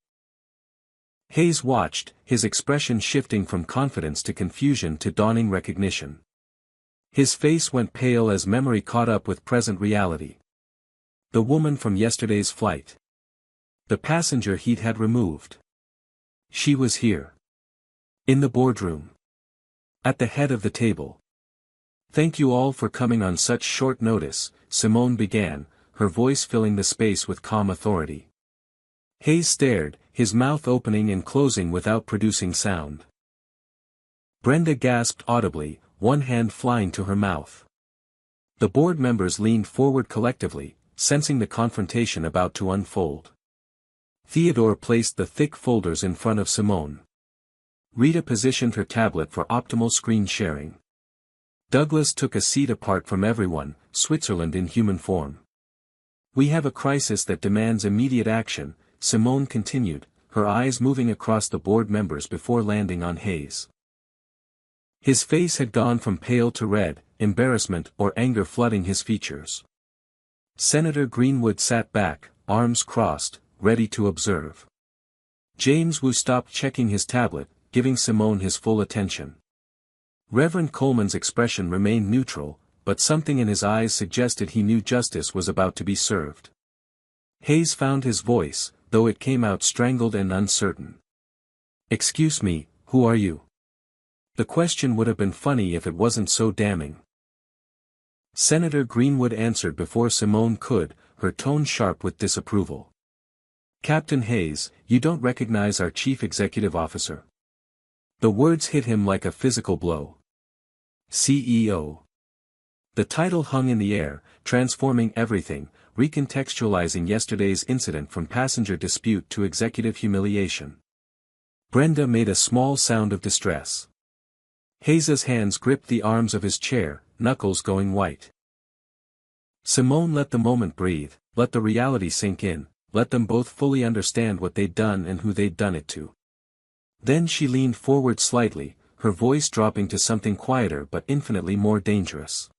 S1: Hayes watched, his expression shifting from confidence to confusion to dawning recognition. His face went pale as memory caught up with present reality. The woman from yesterday's flight. The passenger he'd had removed. She was here. In the boardroom. At the head of the table. Thank you all for coming on such short notice, Simone began, her voice filling the space with calm authority. Hayes stared, his mouth opening and closing without producing sound. Brenda gasped audibly, one hand flying to her mouth. The board members leaned forward collectively, sensing the confrontation about to unfold. Theodore placed the thick folders in front of Simone. Rita positioned her tablet for optimal screen sharing. Douglas took a seat apart from everyone, Switzerland in human form. We have a crisis that demands immediate action, Simone continued, her eyes moving across the board members before landing on Hayes. His face had gone from pale to red, embarrassment or anger flooding his features. Senator Greenwood sat back, arms crossed, ready to observe. James Wu stopped checking his tablet, giving Simone his full attention. Reverend Coleman's expression remained neutral, but something in his eyes suggested he knew justice was about to be served. Hayes found his voice, though it came out strangled and uncertain. Excuse me, who are you? The question would have been funny if it wasn't so damning. Senator Greenwood answered before Simone could, her tone sharp with disapproval. Captain Hayes, you don't recognize our chief executive officer. The words hit him like a physical blow. CEO. The title hung in the air, transforming everything, recontextualizing yesterday's incident from passenger dispute to executive humiliation. Brenda made a small sound of distress. Hayes's hands gripped the arms of his chair, knuckles going white. Simone let the moment breathe, let the reality sink in, let them both fully understand what they'd done and who they'd done it to. Then she leaned forward slightly, her voice dropping to something quieter but infinitely more dangerous.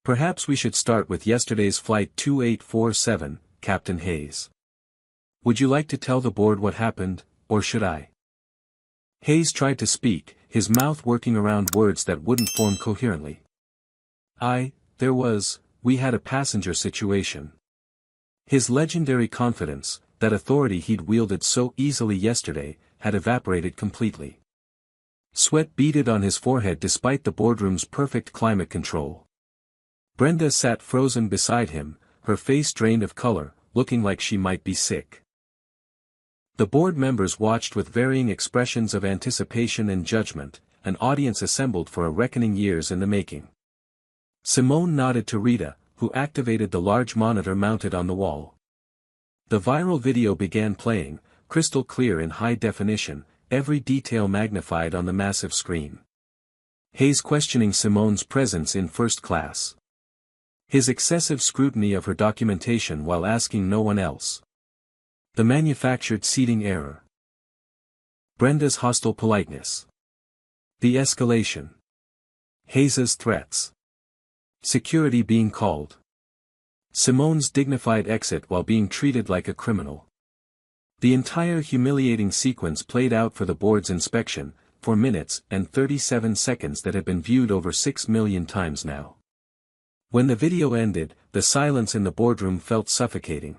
S1: Perhaps we should start with yesterday's Flight 2847, Captain Hayes. Would you like to tell the board what happened, or should I? Hayes tried to speak, his mouth working around words that wouldn't form coherently. We had a passenger situation. His legendary confidence, that authority he'd wielded so easily yesterday, had evaporated completely. Sweat beaded on his forehead despite the boardroom's perfect climate control. Brenda sat frozen beside him, her face drained of color, looking like she might be sick. The board members watched with varying expressions of anticipation and judgment, an audience assembled for a reckoning years in the making. Simone nodded to Rita, who activated the large monitor mounted on the wall. The viral video began playing, crystal clear in high definition, every detail magnified on the massive screen. Hayes questioning Simone's presence in first class. His excessive scrutiny of her documentation while asking no one else. The manufactured seating error. Brenda's hostile politeness. The escalation. Hayes's threats. Security being called. Simone's dignified exit while being treated like a criminal. The entire humiliating sequence played out for the board's inspection, for minutes and 37 seconds that had been viewed over 6 million times now. When the video ended, the silence in the boardroom felt suffocating.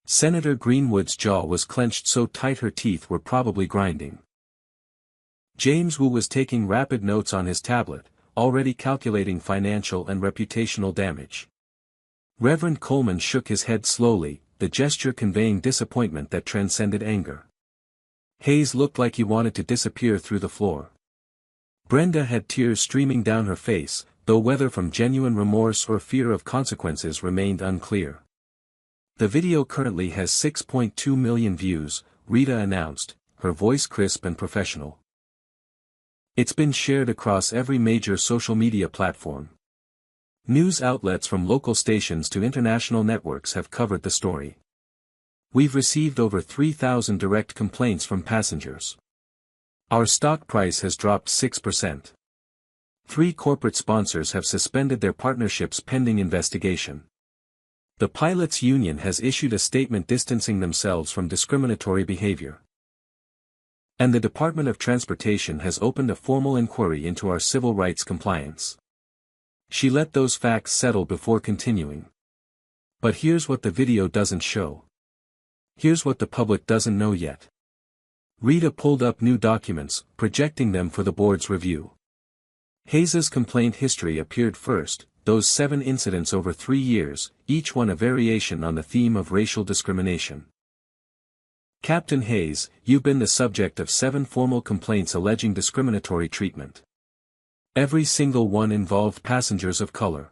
S1: Senator Greenwood's jaw was clenched so tight her teeth were probably grinding. James Wu was taking rapid notes on his tablet, already calculating financial and reputational damage. Reverend Coleman shook his head slowly, the gesture conveying disappointment that transcended anger. Hayes looked like he wanted to disappear through the floor. Brenda had tears streaming down her face, though whether from genuine remorse or fear of consequences remained unclear. The video currently has 6.2 million views, Rita announced, her voice crisp and professional. It's been shared across every major social media platform. News outlets from local stations to international networks have covered the story. We've received over 3,000 direct complaints from passengers. Our stock price has dropped 6%. 3 corporate sponsors have suspended their partnerships pending investigation. The pilots' union has issued a statement distancing themselves from discriminatory behavior. And the Department of Transportation has opened a formal inquiry into our civil rights compliance. She let those facts settle before continuing. But here's what the video doesn't show. Here's what the public doesn't know yet. Rita pulled up new documents, projecting them for the board's review. Hayes's complaint history appeared first, those 7 incidents over 3 years, each one a variation on the theme of racial discrimination. Captain Hayes, you've been the subject of 7 formal complaints alleging discriminatory treatment. Every single one involved passengers of color.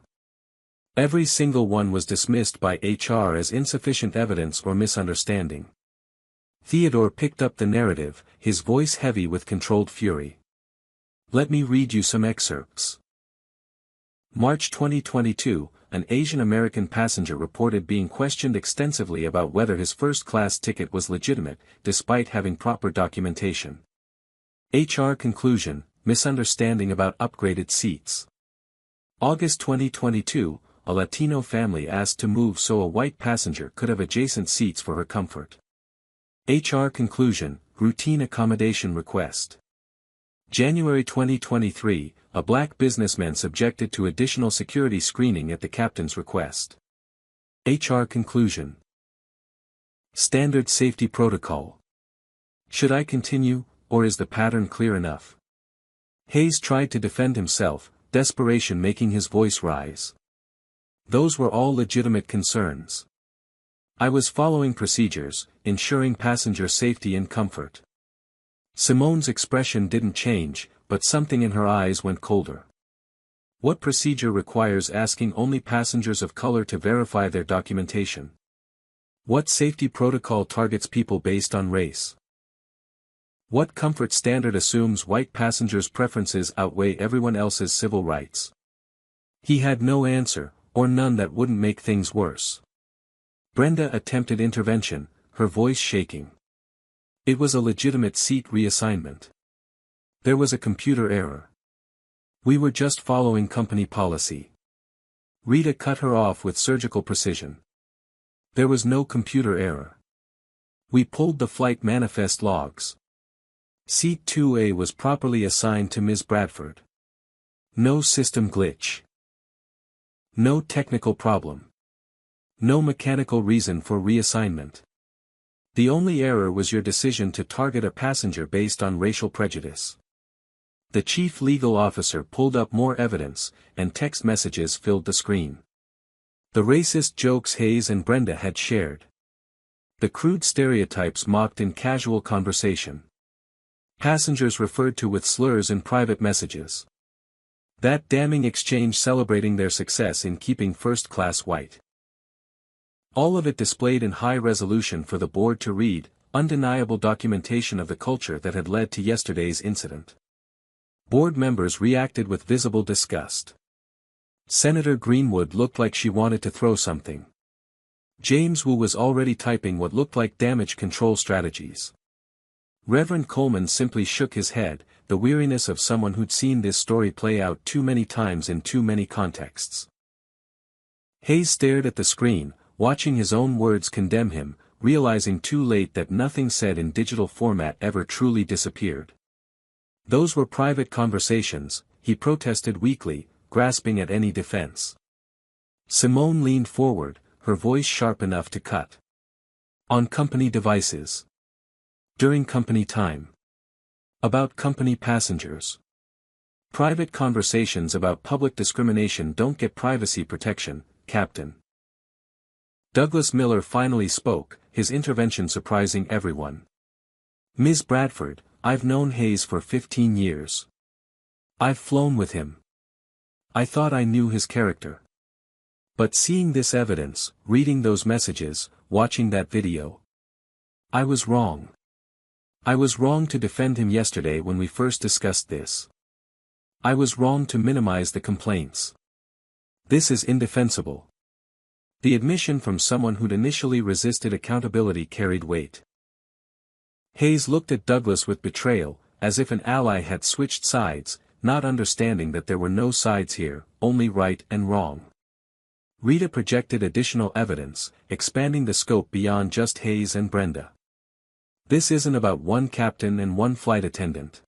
S1: Every single one was dismissed by HR as insufficient evidence or misunderstanding. Theodore picked up the narrative, his voice heavy with controlled fury. Let me read you some excerpts. March 2022, an Asian American passenger reported being questioned extensively about whether his first-class ticket was legitimate, despite having proper documentation. HR conclusion, misunderstanding about upgraded seats. August 2022, a Latino family asked to move so a white passenger could have adjacent seats for her comfort. HR conclusion, routine accommodation request. January 2023, a black businessman subjected to additional security screening at the captain's request. HR conclusion. Standard safety protocol. Should I continue, or is the pattern clear enough? Hayes tried to defend himself, desperation making his voice rise. Those were all legitimate concerns. I was following procedures, ensuring passenger safety and comfort. Simone's expression didn't change, but something in her eyes went colder. What procedure requires asking only passengers of color to verify their documentation? What safety protocol targets people based on race? What comfort standard assumes white passengers' preferences outweigh everyone else's civil rights? He had no answer, or none that wouldn't make things worse. Brenda attempted intervention, her voice shaking. It was a legitimate seat reassignment. There was a computer error. We were just following company policy. Rita cut her off with surgical precision. There was no computer error. We pulled the flight manifest logs. Seat 2A was properly assigned to Ms. Bradford. No system glitch. No technical problem. No mechanical reason for reassignment. The only error was your decision to target a passenger based on racial prejudice. The chief legal officer pulled up more evidence, and text messages filled the screen. The racist jokes Hayes and Brenda had shared. The crude stereotypes mocked in casual conversation. Passengers referred to with slurs in private messages. That damning exchange celebrating their success in keeping first class white. All of it displayed in high resolution for the board to read, undeniable documentation of the culture that had led to yesterday's incident. Board members reacted with visible disgust. Senator Greenwood looked like she wanted to throw something. James Wu was already typing what looked like damage control strategies. Reverend Coleman simply shook his head, the weariness of someone who'd seen this story play out too many times in too many contexts. Hayes stared at the screen, watching his own words condemn him, realizing too late that nothing said in digital format ever truly disappeared. Those were private conversations, he protested weakly, grasping at any defense. Simone leaned forward, her voice sharp enough to cut. On company devices. During company time. About company passengers. Private conversations about public discrimination don't get privacy protection, Captain. Douglas Miller finally spoke, his intervention surprising everyone. Ms. Bradford, I've known Hayes for 15 years. I've flown with him. I thought I knew his character. But seeing this evidence, reading those messages, watching that video. I was wrong. I was wrong to defend him yesterday when we first discussed this. I was wrong to minimize the complaints. This is indefensible. The admission from someone who'd initially resisted accountability carried weight. Hayes looked at Douglas with betrayal, as if an ally had switched sides, not understanding that there were no sides here, only right and wrong. Rita projected additional evidence, expanding the scope beyond just Hayes and Brenda. This isn't about one captain and one flight attendant.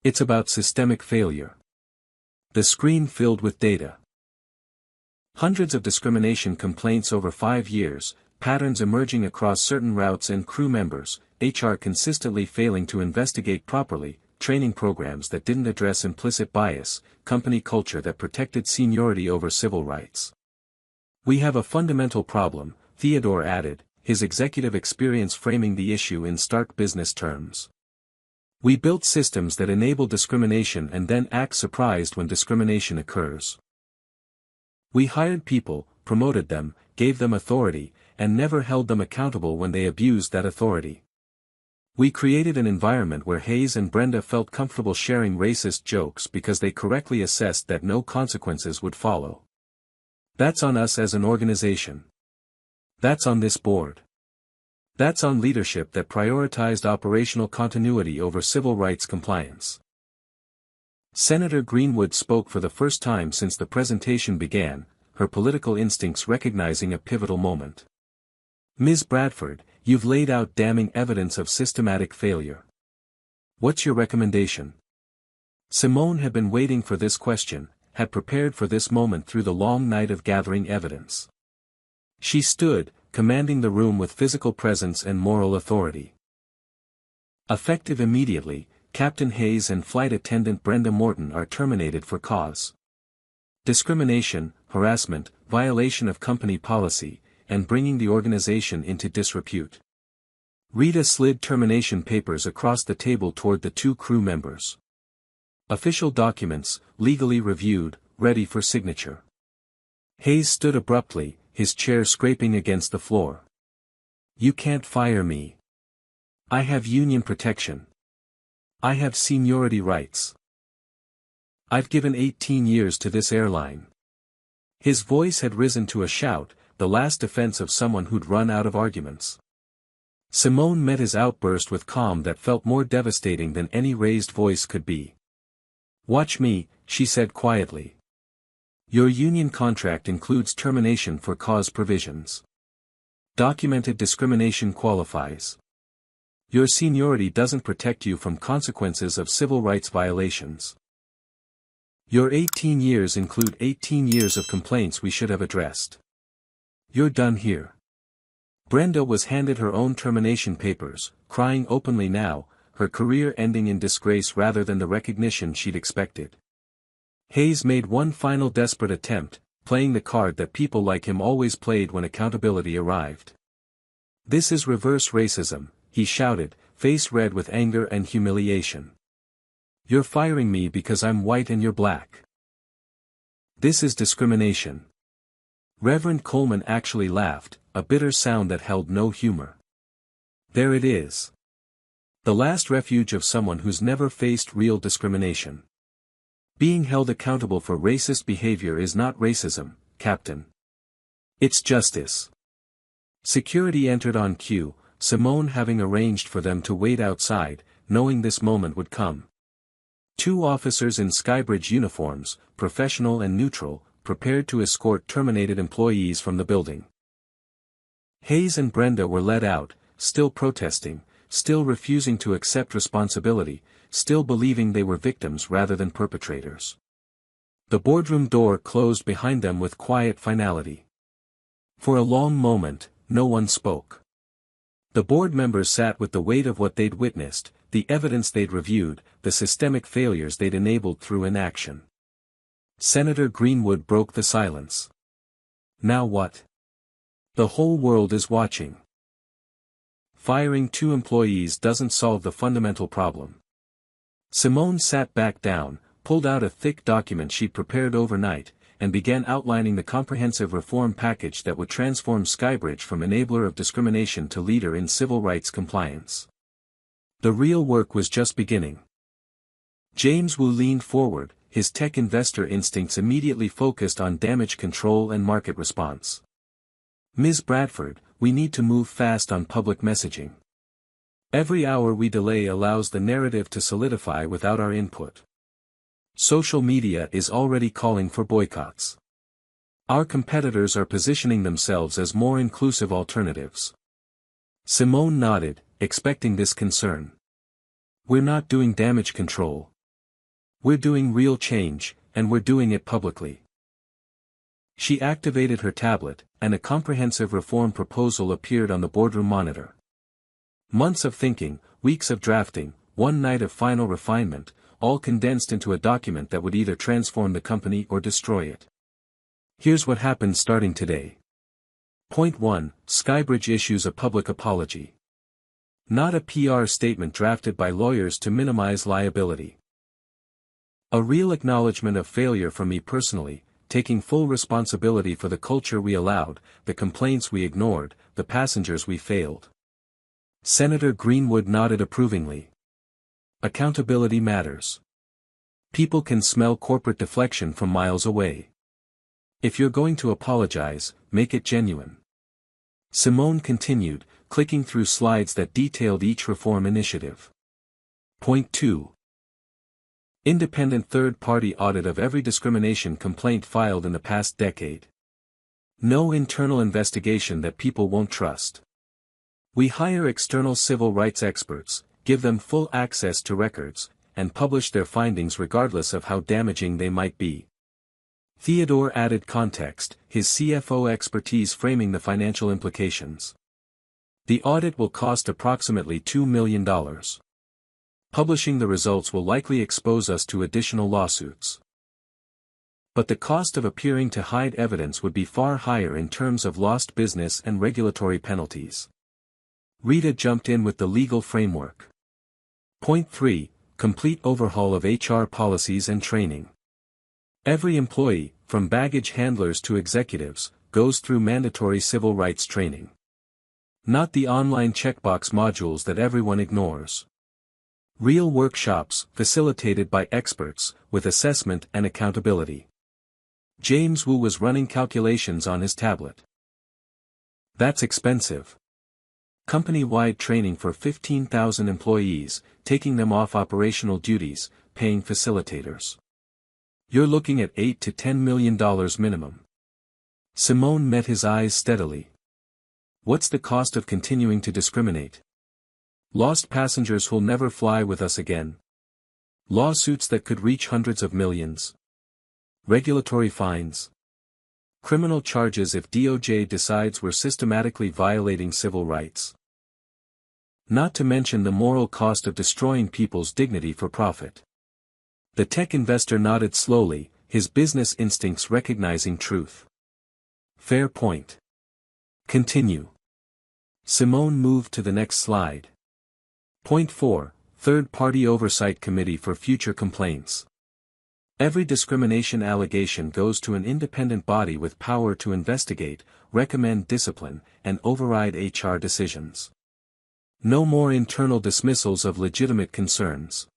S1: It's about systemic failure. The screen filled with data. Hundreds of discrimination complaints over 5 years, patterns emerging across certain routes and crew members, HR consistently failing to investigate properly, training programs that didn't address implicit bias, company culture that protected seniority over civil rights. We have a fundamental problem, Theodore added, his executive experience framing the issue in stark business terms. We built systems that enable discrimination and then act surprised when discrimination occurs. We hired people, promoted them, gave them authority, and never held them accountable when they abused that authority. We created an environment where Hayes and Brenda felt comfortable sharing racist jokes because they correctly assessed that no consequences would follow. That's on us as an organization. That's on this board. That's on leadership that prioritized operational continuity over civil rights compliance. Senator Greenwood spoke for the first time since the presentation began, her political instincts recognizing a pivotal moment. Ms. Bradford, you've laid out damning evidence of systematic failure. What's your recommendation? Simone had been waiting for this question, had prepared for this moment through the long night of gathering evidence. She stood, commanding the room with physical presence and moral authority. Effective immediately, Captain Hayes and Flight Attendant Brenda Morton are terminated for cause. Discrimination, harassment, violation of company policy, and bringing the organization into disrepute. Rita slid termination papers across the table toward the 2 crew members. Official documents, legally reviewed, ready for signature. Hayes stood abruptly, his chair scraping against the floor. You can't fire me. I have union protection. I have seniority rights. I've given 18 years to this airline. His voice had risen to a shout, the last defense of someone who'd run out of arguments. Simone met his outburst with calm that felt more devastating than any raised voice could be. "Watch me," she said quietly. "Your union contract includes termination for cause provisions. Documented discrimination qualifies. Your seniority doesn't protect you from consequences of civil rights violations. Your 18 years include 18 years of complaints we should have addressed. You're done here." Brenda was handed her own termination papers, crying openly now, her career ending in disgrace rather than the recognition she'd expected. Hayes made one final desperate attempt, playing the card that people like him always played when accountability arrived. "This is reverse racism," he shouted, face red with anger and humiliation. "You're firing me because I'm white and you're black. This is discrimination." Reverend Coleman actually laughed, a bitter sound that held no humor. "There it is. The last refuge of someone who's never faced real discrimination. Being held accountable for racist behavior is not racism, Captain. It's justice." Security entered on cue, Simone having arranged for them to wait outside, knowing this moment would come. 2 officers in Skybridge uniforms, professional and neutral, prepared to escort terminated employees from the building. Hayes and Brenda were led out, still protesting, still refusing to accept responsibility, still believing they were victims rather than perpetrators. The boardroom door closed behind them with quiet finality. For a long moment, no one spoke. The board members sat with the weight of what they'd witnessed, the evidence they'd reviewed, the systemic failures they'd enabled through inaction. Senator Greenwood broke the silence. "Now what? The whole world is watching. Firing 2 employees doesn't solve the fundamental problem." Simone sat back down, pulled out a thick document she'd prepared overnight, and began outlining the comprehensive reform package that would transform Skybridge from enabler of discrimination to leader in civil rights compliance. The real work was just beginning. James Wu leaned forward, his tech investor instincts immediately focused on damage control and market response. "Ms. Bradford, we need to move fast on public messaging. Every hour we delay allows the narrative to solidify without our input. Social media is already calling for boycotts. Our competitors are positioning themselves as more inclusive alternatives." Simone nodded, expecting this concern. "We're not doing damage control. We're doing real change, and we're doing it publicly." She activated her tablet, and a comprehensive reform proposal appeared on the boardroom monitor. Months of thinking, weeks of drafting, one night of final refinement, all condensed into a document that would either transform the company or destroy it. Here's what happens starting today. Point 1, Skybridge issues a public apology. Not a PR statement drafted by lawyers to minimize liability. A real acknowledgement of failure from me personally, taking full responsibility for the culture we allowed, the complaints we ignored, the passengers we failed. Senator Greenwood nodded approvingly. Accountability matters. People can smell corporate deflection from miles away. If you're going to apologize, make it genuine. Simone continued, clicking through slides that detailed each reform initiative. Point 2. Independent third-party audit of every discrimination complaint filed in the past decade. No internal investigation that people won't trust. We hire external civil rights experts, give them full access to records, and publish their findings regardless of how damaging they might be. Theodore added context, his CFO expertise framing the financial implications. The audit will cost approximately $2 million. Publishing the results will likely expose us to additional lawsuits. But the cost of appearing to hide evidence would be far higher in terms of lost business and regulatory penalties. Rita jumped in with the legal framework. Point 3, complete overhaul of HR policies and training. Every employee, from baggage handlers to executives, goes through mandatory civil rights training. Not the online checkbox modules that everyone ignores. Real workshops, facilitated by experts, with assessment and accountability. James Wu was running calculations on his tablet. That's expensive. Company-wide training for 15,000 employees, taking them off operational duties, paying facilitators. You're looking at $8 to $10 million minimum. Simone met his eyes steadily. What's the cost of continuing to discriminate? Lost passengers who'll never fly with us again. Lawsuits that could reach hundreds of millions. Regulatory fines. Criminal charges if DOJ decides we're systematically violating civil rights. Not to mention the moral cost of destroying people's dignity for profit. The tech investor nodded slowly, his business instincts recognizing truth. Fair point. Continue. Simone moved to the next slide. Point 4, Third-Party Oversight Committee for Future Complaints. Every discrimination allegation goes to an independent body with power to investigate, recommend discipline, and override HR decisions. No more internal dismissals of legitimate concerns.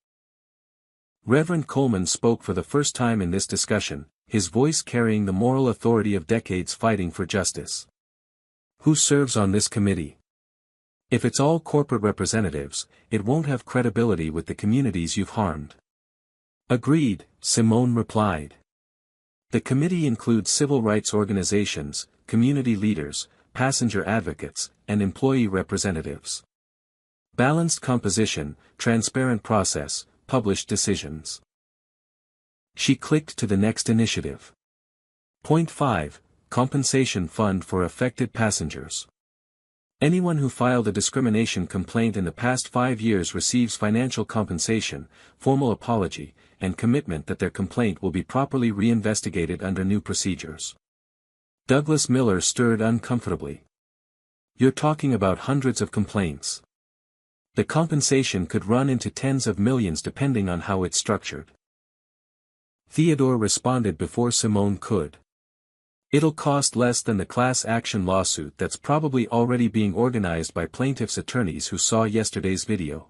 S1: Reverend Coleman spoke for the first time in this discussion, his voice carrying the moral authority of decades fighting for justice. Who serves on this committee? If it's all corporate representatives, it won't have credibility with the communities you've harmed. Agreed, Simone replied. The committee includes civil rights organizations, community leaders, passenger advocates, and employee representatives. Balanced composition, transparent process, published decisions. She clicked to the next initiative. Point 5, Compensation Fund for Affected Passengers. Anyone who filed a discrimination complaint in the past 5 years receives financial compensation, formal apology, and commitment that their complaint will be properly reinvestigated under new procedures. Douglas Miller stirred uncomfortably. You're talking about hundreds of complaints. The compensation could run into tens of millions depending on how it's structured. Theodore responded before Simone could. It'll cost less than the class action lawsuit that's probably already being organized by plaintiffs' attorneys who saw yesterday's video.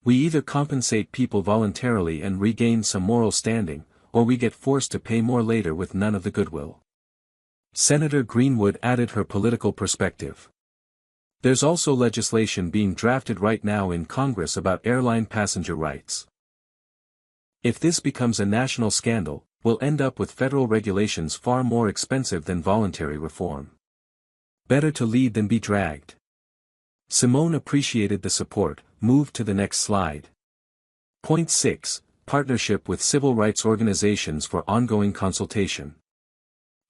S1: We either compensate people voluntarily and regain some moral standing, or we get forced to pay more later with none of the goodwill. Senator Greenwood added her political perspective. There's also legislation being drafted right now in Congress about airline passenger rights. If this becomes a national scandal, we'll end up with federal regulations far more expensive than voluntary reform. Better to lead than be dragged. Simone appreciated the support, moved to the next slide. Point 6, Partnership with civil rights organizations for ongoing consultation.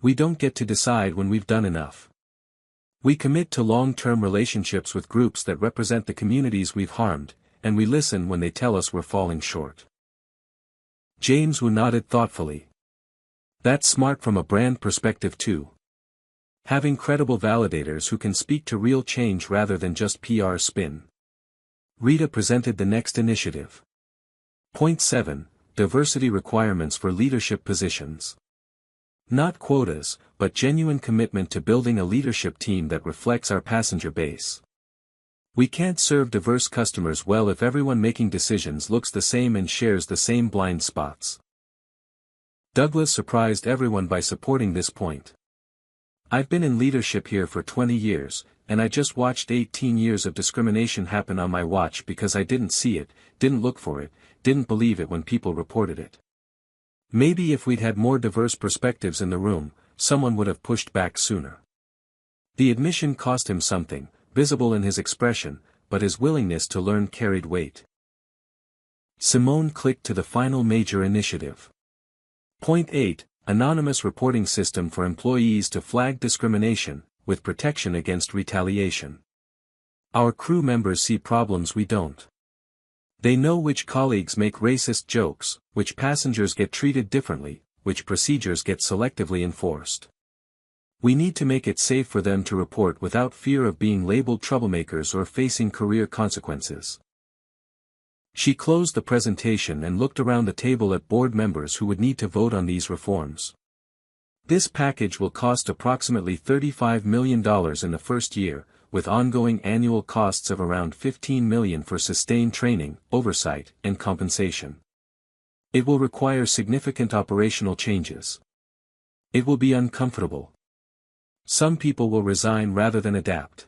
S1: We don't get to decide when we've done enough. We commit to long-term relationships with groups that represent the communities we've harmed, and we listen when they tell us we're falling short. James Wu nodded thoughtfully. That's smart from a brand perspective too. Having credible validators who can speak to real change rather than just PR spin. Rita presented the next initiative. Point 7, Diversity requirements for leadership positions. Not quotas, but genuine commitment to building a leadership team that reflects our passenger base. We can't serve diverse customers well if everyone making decisions looks the same and shares the same blind spots. Douglas surprised everyone by supporting this point. I've been in leadership here for 20 years, and I just watched 18 years of discrimination happen on my watch because I didn't see it, didn't look for it, didn't believe it when people reported it. Maybe if we'd had more diverse perspectives in the room, someone would have pushed back sooner. The admission cost him something, visible in his expression, but his willingness to learn carried weight. Simone clicked to the final major initiative. Point 8, Anonymous reporting system for employees to flag discrimination, with protection against retaliation. Our crew members see problems we don't. They know which colleagues make racist jokes, which passengers get treated differently, which procedures get selectively enforced. We need to make it safe for them to report without fear of being labeled troublemakers or facing career consequences. She closed the presentation and looked around the table at board members who would need to vote on these reforms. This package will cost approximately $35 million in the first year, with ongoing annual costs of around $15 million for sustained training, oversight, and compensation. It will require significant operational changes. It will be uncomfortable. Some people will resign rather than adapt.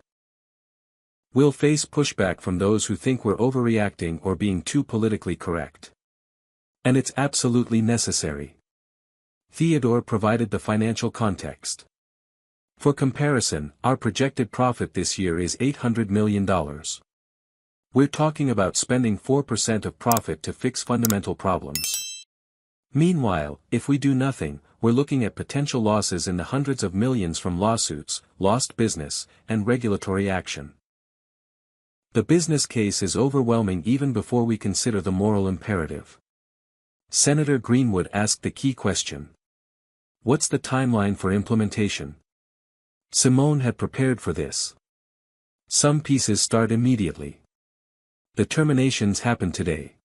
S1: We'll face pushback from those who think we're overreacting or being too politically correct. And it's absolutely necessary. Theodore provided the financial context. For comparison, our projected profit this year is $800 million. We're talking about spending 4% of profit to fix fundamental problems. Meanwhile, if we do nothing, we're looking at potential losses in the hundreds of millions from lawsuits, lost business, and regulatory action. The business case is overwhelming even before we consider the moral imperative. Senator Greenwood asked the key question. What's the timeline for implementation? Simone had prepared for this. Some pieces start immediately. The terminations happen today.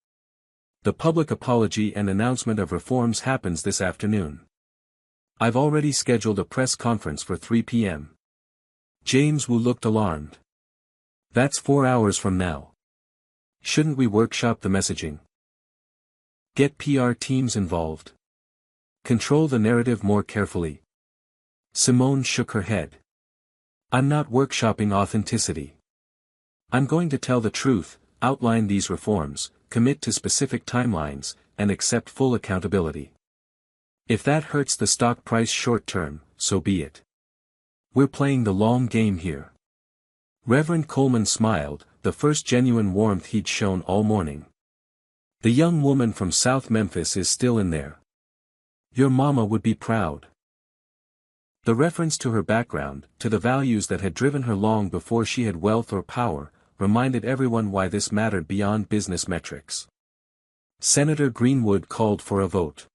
S1: The public apology and announcement of reforms happens this afternoon. I've already scheduled a press conference for 3 p.m. James Wu looked alarmed. That's 4 hours from now. Shouldn't we workshop the messaging? Get PR teams involved. Control the narrative more carefully. Simone shook her head. I'm not workshopping authenticity. I'm going to tell the truth, outline these reforms, commit to specific timelines, and accept full accountability. If that hurts the stock price short term, so be it. We're playing the long game here. Reverend Coleman smiled, the first genuine warmth he'd shown all morning. The young woman from South Memphis is still in there. Your mama would be proud. The reference to her background, to the values that had driven her long before she had wealth or power, reminded everyone why this mattered beyond business metrics. Senator Greenwood called for a vote.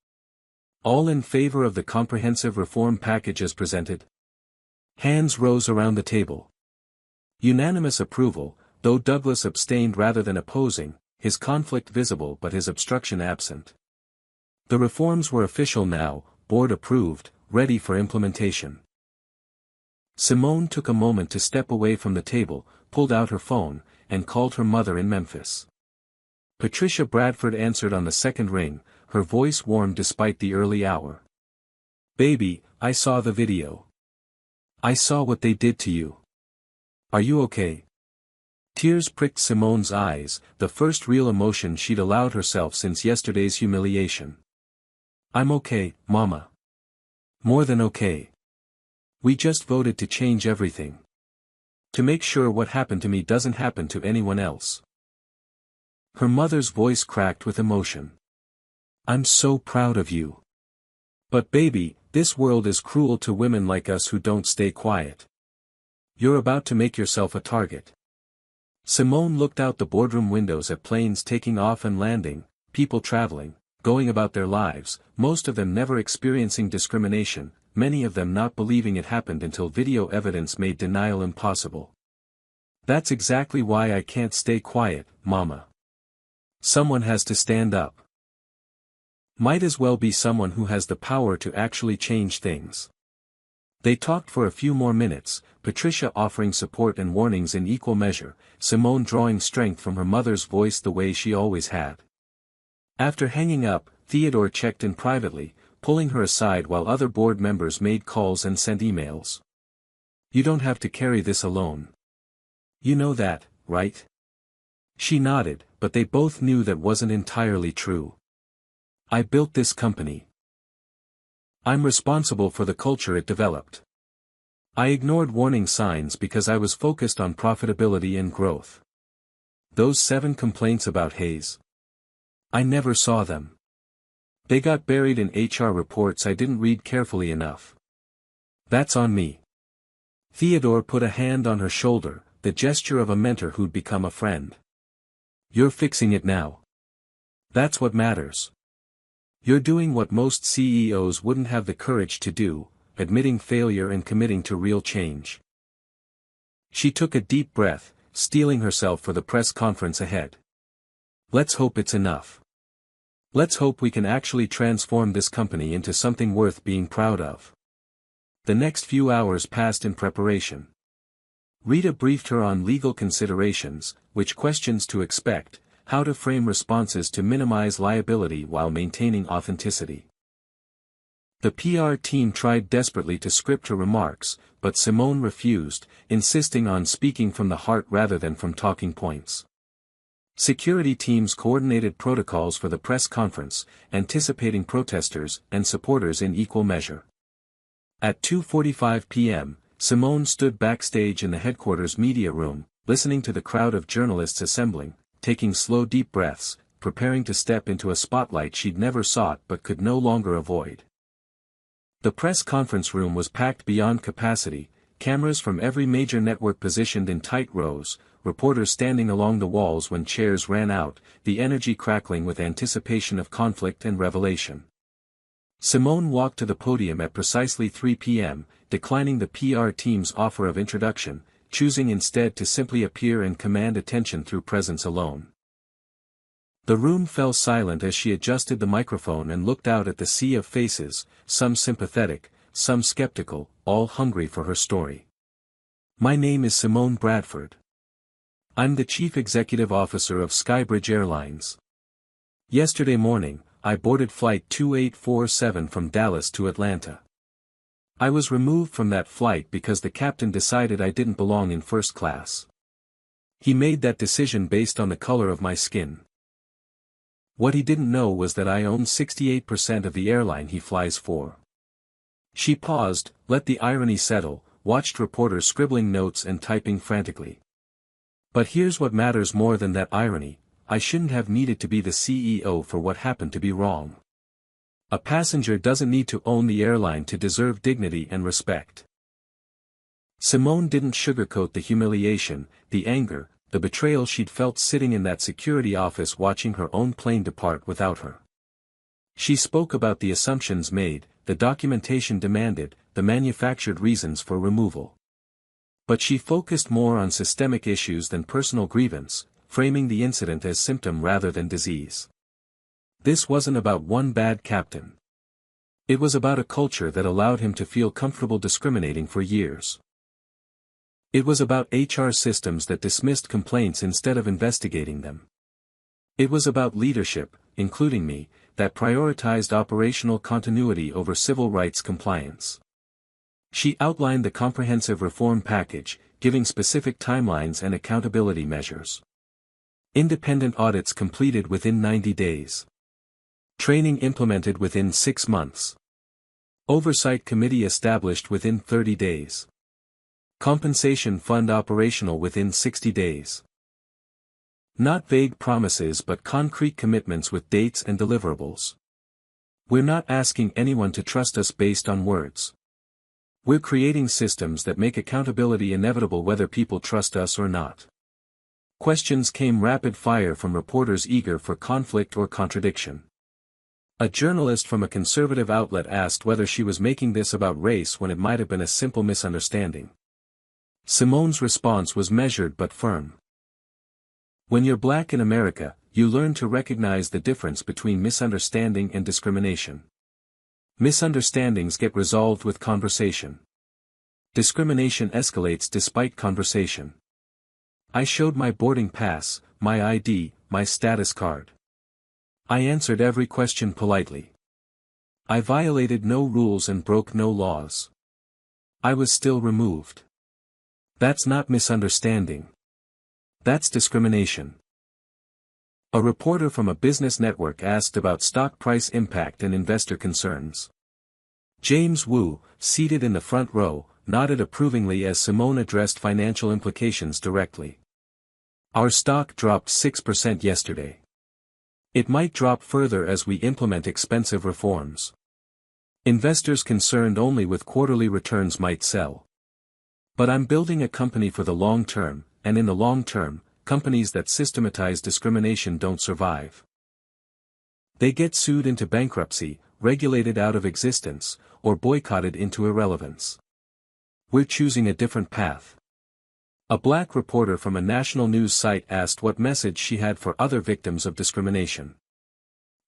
S1: All in favor of the comprehensive reform package as presented? Hands rose around the table. Unanimous approval, though Douglas abstained rather than opposing, his conflict visible but his obstruction absent. The reforms were official now, board approved, ready for implementation. Simone took a moment to step away from the table, pulled out her phone, and called her mother in Memphis. Patricia Bradford answered on the second ring, her voice warm despite the early hour. Baby, I saw the video. I saw what they did to you. Are you okay? Tears pricked Simone's eyes, the first real emotion she'd allowed herself since yesterday's humiliation. I'm okay, Mama. More than okay. We just voted to change everything. To make sure what happened to me doesn't happen to anyone else. Her mother's voice cracked with emotion. I'm so proud of you. But baby, this world is cruel to women like us who don't stay quiet. You're about to make yourself a target. Simone looked out the boardroom windows at planes taking off and landing, people traveling, going about their lives, most of them never experiencing discrimination, many of them not believing it happened until video evidence made denial impossible. That's exactly why I can't stay quiet, Mama. Someone has to stand up. Might as well be someone who has the power to actually change things. They talked for a few more minutes, Patricia offering support and warnings in equal measure, Simone drawing strength from her mother's voice the way she always had. After hanging up, Theodore checked in privately, pulling her aside while other board members made calls and sent emails. You don't have to carry this alone. You know that, right? She nodded, but they both knew that wasn't entirely true. I built this company. I'm responsible for the culture it developed. I ignored warning signs because I was focused on profitability and growth. Those 7 complaints about Hayes. I never saw them. They got buried in HR reports I didn't read carefully enough. That's on me. Theodore put a hand on her shoulder, the gesture of a mentor who'd become a friend. You're fixing it now. That's what matters. You're doing what most CEOs wouldn't have the courage to do, admitting failure and committing to real change. She took a deep breath, steeling herself for the press conference ahead. Let's hope it's enough. Let's hope we can actually transform this company into something worth being proud of. The next few hours passed in preparation. Rita briefed her on legal considerations, which questions to expect, how to frame responses to minimize liability while maintaining authenticity. The PR team tried desperately to script her remarks, but Simone refused, insisting on speaking from the heart rather than from talking points. Security teams coordinated protocols for the press conference, anticipating protesters and supporters in equal measure. At 2:45 p.m., Simone stood backstage in the headquarters media room, listening to the crowd of journalists assembling, taking slow deep breaths, preparing to step into a spotlight she'd never sought but could no longer avoid. The press conference room was packed beyond capacity, cameras from every major network positioned in tight rows, reporters standing along the walls when chairs ran out, the energy crackling with anticipation of conflict and revelation. Simone walked to the podium at precisely 3 p.m., declining the PR team's offer of introduction, choosing instead to simply appear and command attention through presence alone. The room fell silent as she adjusted the microphone and looked out at the sea of faces, some sympathetic, some skeptical, all hungry for her story. My name is Simone Bradford. I'm the Chief Executive Officer of Skybridge Airlines. Yesterday morning, I boarded Flight 2847 from Dallas to Atlanta. I was removed from that flight because the captain decided I didn't belong in first class. He made that decision based on the color of my skin. What he didn't know was that I own 68% of the airline he flies for. She paused, let the irony settle, watched reporters scribbling notes and typing frantically. But here's what matters more than that irony: I shouldn't have needed to be the CEO for what happened to be wrong. A passenger doesn't need to own the airline to deserve dignity and respect. Simone didn't sugarcoat the humiliation, the anger, the betrayal she'd felt sitting in that security office watching her own plane depart without her. She spoke about the assumptions made, the documentation demanded, the manufactured reasons for removal. But she focused more on systemic issues than personal grievance, framing the incident as symptom rather than disease. This wasn't about one bad captain. It was about a culture that allowed him to feel comfortable discriminating for years. It was about HR systems that dismissed complaints instead of investigating them. It was about leadership, including me, that prioritized operational continuity over civil rights compliance. She outlined the comprehensive reform package, giving specific timelines and accountability measures. Independent audits completed within 90 days. Training implemented within 6 months. Oversight committee established within 30 days. Compensation fund operational within 60 days. Not vague promises but concrete commitments with dates and deliverables. We're not asking anyone to trust us based on words. We're creating systems that make accountability inevitable whether people trust us or not. Questions came rapid fire from reporters eager for conflict or contradiction. A journalist from a conservative outlet asked whether she was making this about race when it might have been a simple misunderstanding. Simone's response was measured but firm. When you're black in America, you learn to recognize the difference between misunderstanding and discrimination. Misunderstandings get resolved with conversation. Discrimination escalates despite conversation. I showed my boarding pass, my ID, my status card. I answered every question politely. I violated no rules and broke no laws. I was still removed. That's not misunderstanding. That's discrimination. A reporter from a business network asked about stock price impact and investor concerns. James Wu, seated in the front row, nodded approvingly as Simone addressed financial implications directly. Our stock dropped 6% yesterday. It might drop further as we implement expensive reforms. Investors concerned only with quarterly returns might sell. But I'm building a company for the long term, and in the long term, companies that systematize discrimination don't survive. They get sued into bankruptcy, regulated out of existence, or boycotted into irrelevance. We're choosing a different path. A black reporter from a national news site asked what message she had for other victims of discrimination.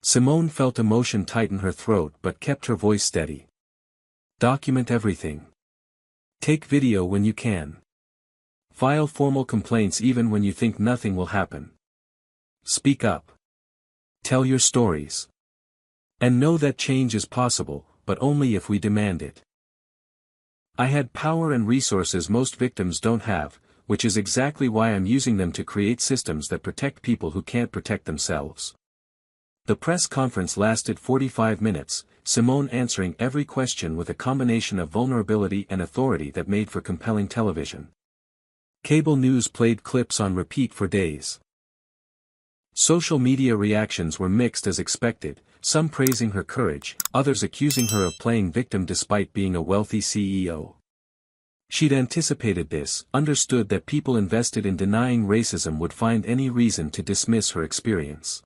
S1: Simone felt emotion tighten her throat but kept her voice steady. Document everything. Take video when you can. File formal complaints even when you think nothing will happen. Speak up. Tell your stories. And know that change is possible, but only if we demand it. I had power and resources most victims don't have, which is exactly why I'm using them to create systems that protect people who can't protect themselves." The press conference lasted 45 minutes, Simone answering every question with a combination of vulnerability and authority that made for compelling television. Cable news played clips on repeat for days. Social media reactions were mixed as expected, some praising her courage, others accusing her of playing victim despite being a wealthy CEO. She'd anticipated this, understood that people invested in denying racism would find any reason to dismiss her experience.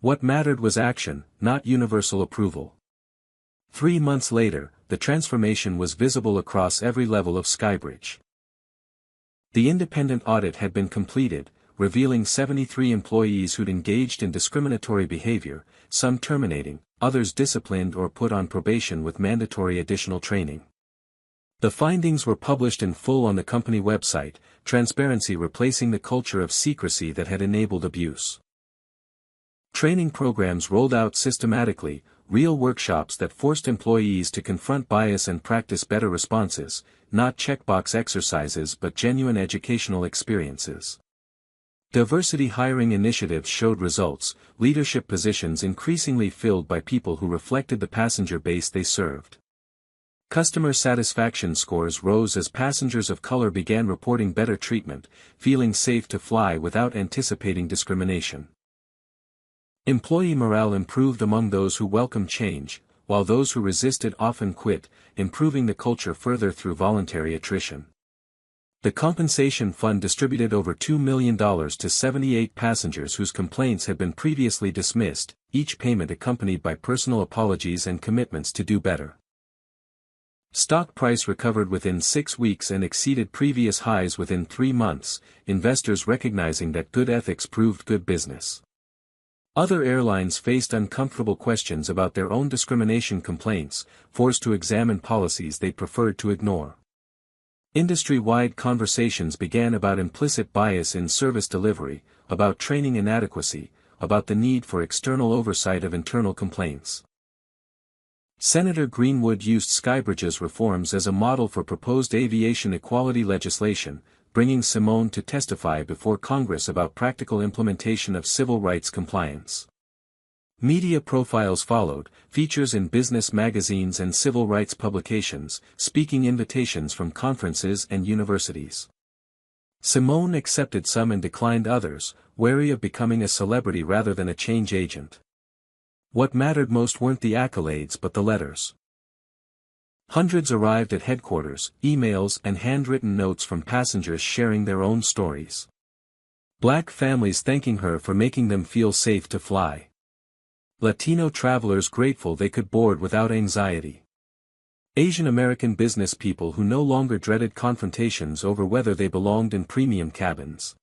S1: What mattered was action, not universal approval. 3 months later, the transformation was visible across every level of Skybridge. The independent audit had been completed, revealing 73 employees who'd engaged in discriminatory behavior, some terminating, others disciplined or put on probation with mandatory additional training. The findings were published in full on the company website, transparency replacing the culture of secrecy that had enabled abuse. Training programs rolled out systematically, real workshops that forced employees to confront bias and practice better responses, not checkbox exercises but genuine educational experiences. Diversity hiring initiatives showed results, leadership positions increasingly filled by people who reflected the passenger base they served. Customer satisfaction scores rose as passengers of color began reporting better treatment, feeling safe to fly without anticipating discrimination. Employee morale improved among those who welcomed change, while those who resisted often quit, improving the culture further through voluntary attrition. The compensation fund distributed over $2 million to 78 passengers whose complaints had been previously dismissed, each payment accompanied by personal apologies and commitments to do better. Stock price recovered within 6 weeks and exceeded previous highs within 3 months, investors recognizing that good ethics proved good business. Other airlines faced uncomfortable questions about their own discrimination complaints, forced to examine policies they preferred to ignore. Industry-wide conversations began about implicit bias in service delivery, about training inadequacy, about the need for external oversight of internal complaints. Senator Greenwood used Skybridge's reforms as a model for proposed aviation equality legislation, bringing Simone to testify before Congress about practical implementation of civil rights compliance. Media profiles followed, features in business magazines and civil rights publications, speaking invitations from conferences and universities. Simone accepted some and declined others, wary of becoming a celebrity rather than a change agent. What mattered most weren't the accolades but the letters. Hundreds arrived at headquarters, emails and handwritten notes from passengers sharing their own stories. Black families thanking her for making them feel safe to fly. Latino travelers grateful they could board without anxiety. Asian American business people who no longer dreaded confrontations over whether they belonged in premium cabins.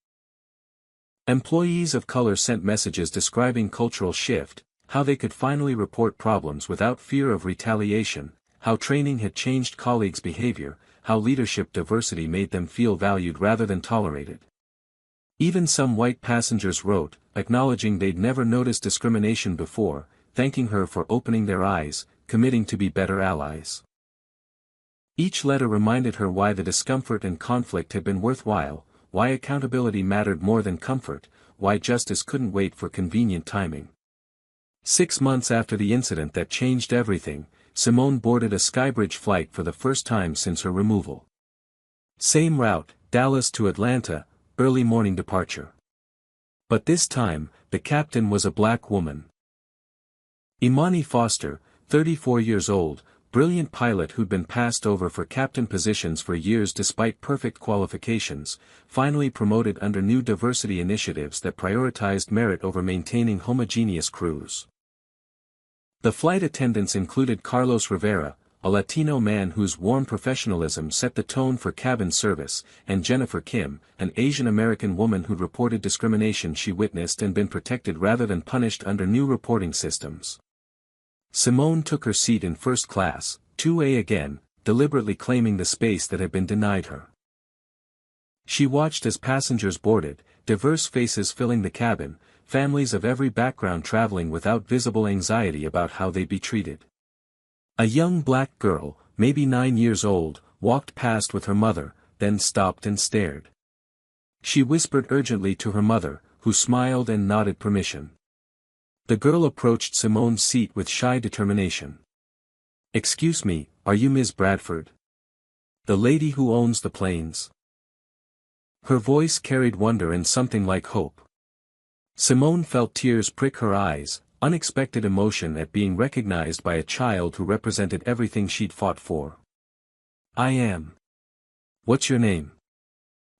S1: Employees of color sent messages describing cultural shift, how they could finally report problems without fear of retaliation, how training had changed colleagues' behavior, how leadership diversity made them feel valued rather than tolerated. Even some white passengers wrote, acknowledging they'd never noticed discrimination before, thanking her for opening their eyes, committing to be better allies. Each letter reminded her why the discomfort and conflict had been worthwhile, why accountability mattered more than comfort, why justice couldn't wait for convenient timing. 6 months after the incident that changed everything, Simone boarded a Skybridge flight for the first time since her removal. Same route, Dallas to Atlanta, early morning departure. But this time, the captain was a black woman. Imani Foster, 34 years old, brilliant pilot who'd been passed over for captain positions for years despite perfect qualifications, finally promoted under new diversity initiatives that prioritized merit over maintaining homogeneous crews. The flight attendants included Carlos Rivera, a Latino man whose warm professionalism set the tone for cabin service, and Jennifer Kim, an Asian American woman who'd reported discrimination she witnessed and been protected rather than punished under new reporting systems. Simone took her seat in first class, 2A again, deliberately claiming the space that had been denied her. She watched as passengers boarded, diverse faces filling the cabin, families of every background traveling without visible anxiety about how they'd be treated. A young black girl, maybe 9 years old, walked past with her mother, then stopped and stared. She whispered urgently to her mother, who smiled and nodded permission. The girl approached Simone's seat with shy determination. "Excuse me, are you Ms. Bradford? The lady who owns the planes?" Her voice carried wonder and something like hope. Simone felt tears prick her eyes, unexpected emotion at being recognized by a child who represented everything she'd fought for. "I am. What's your name?"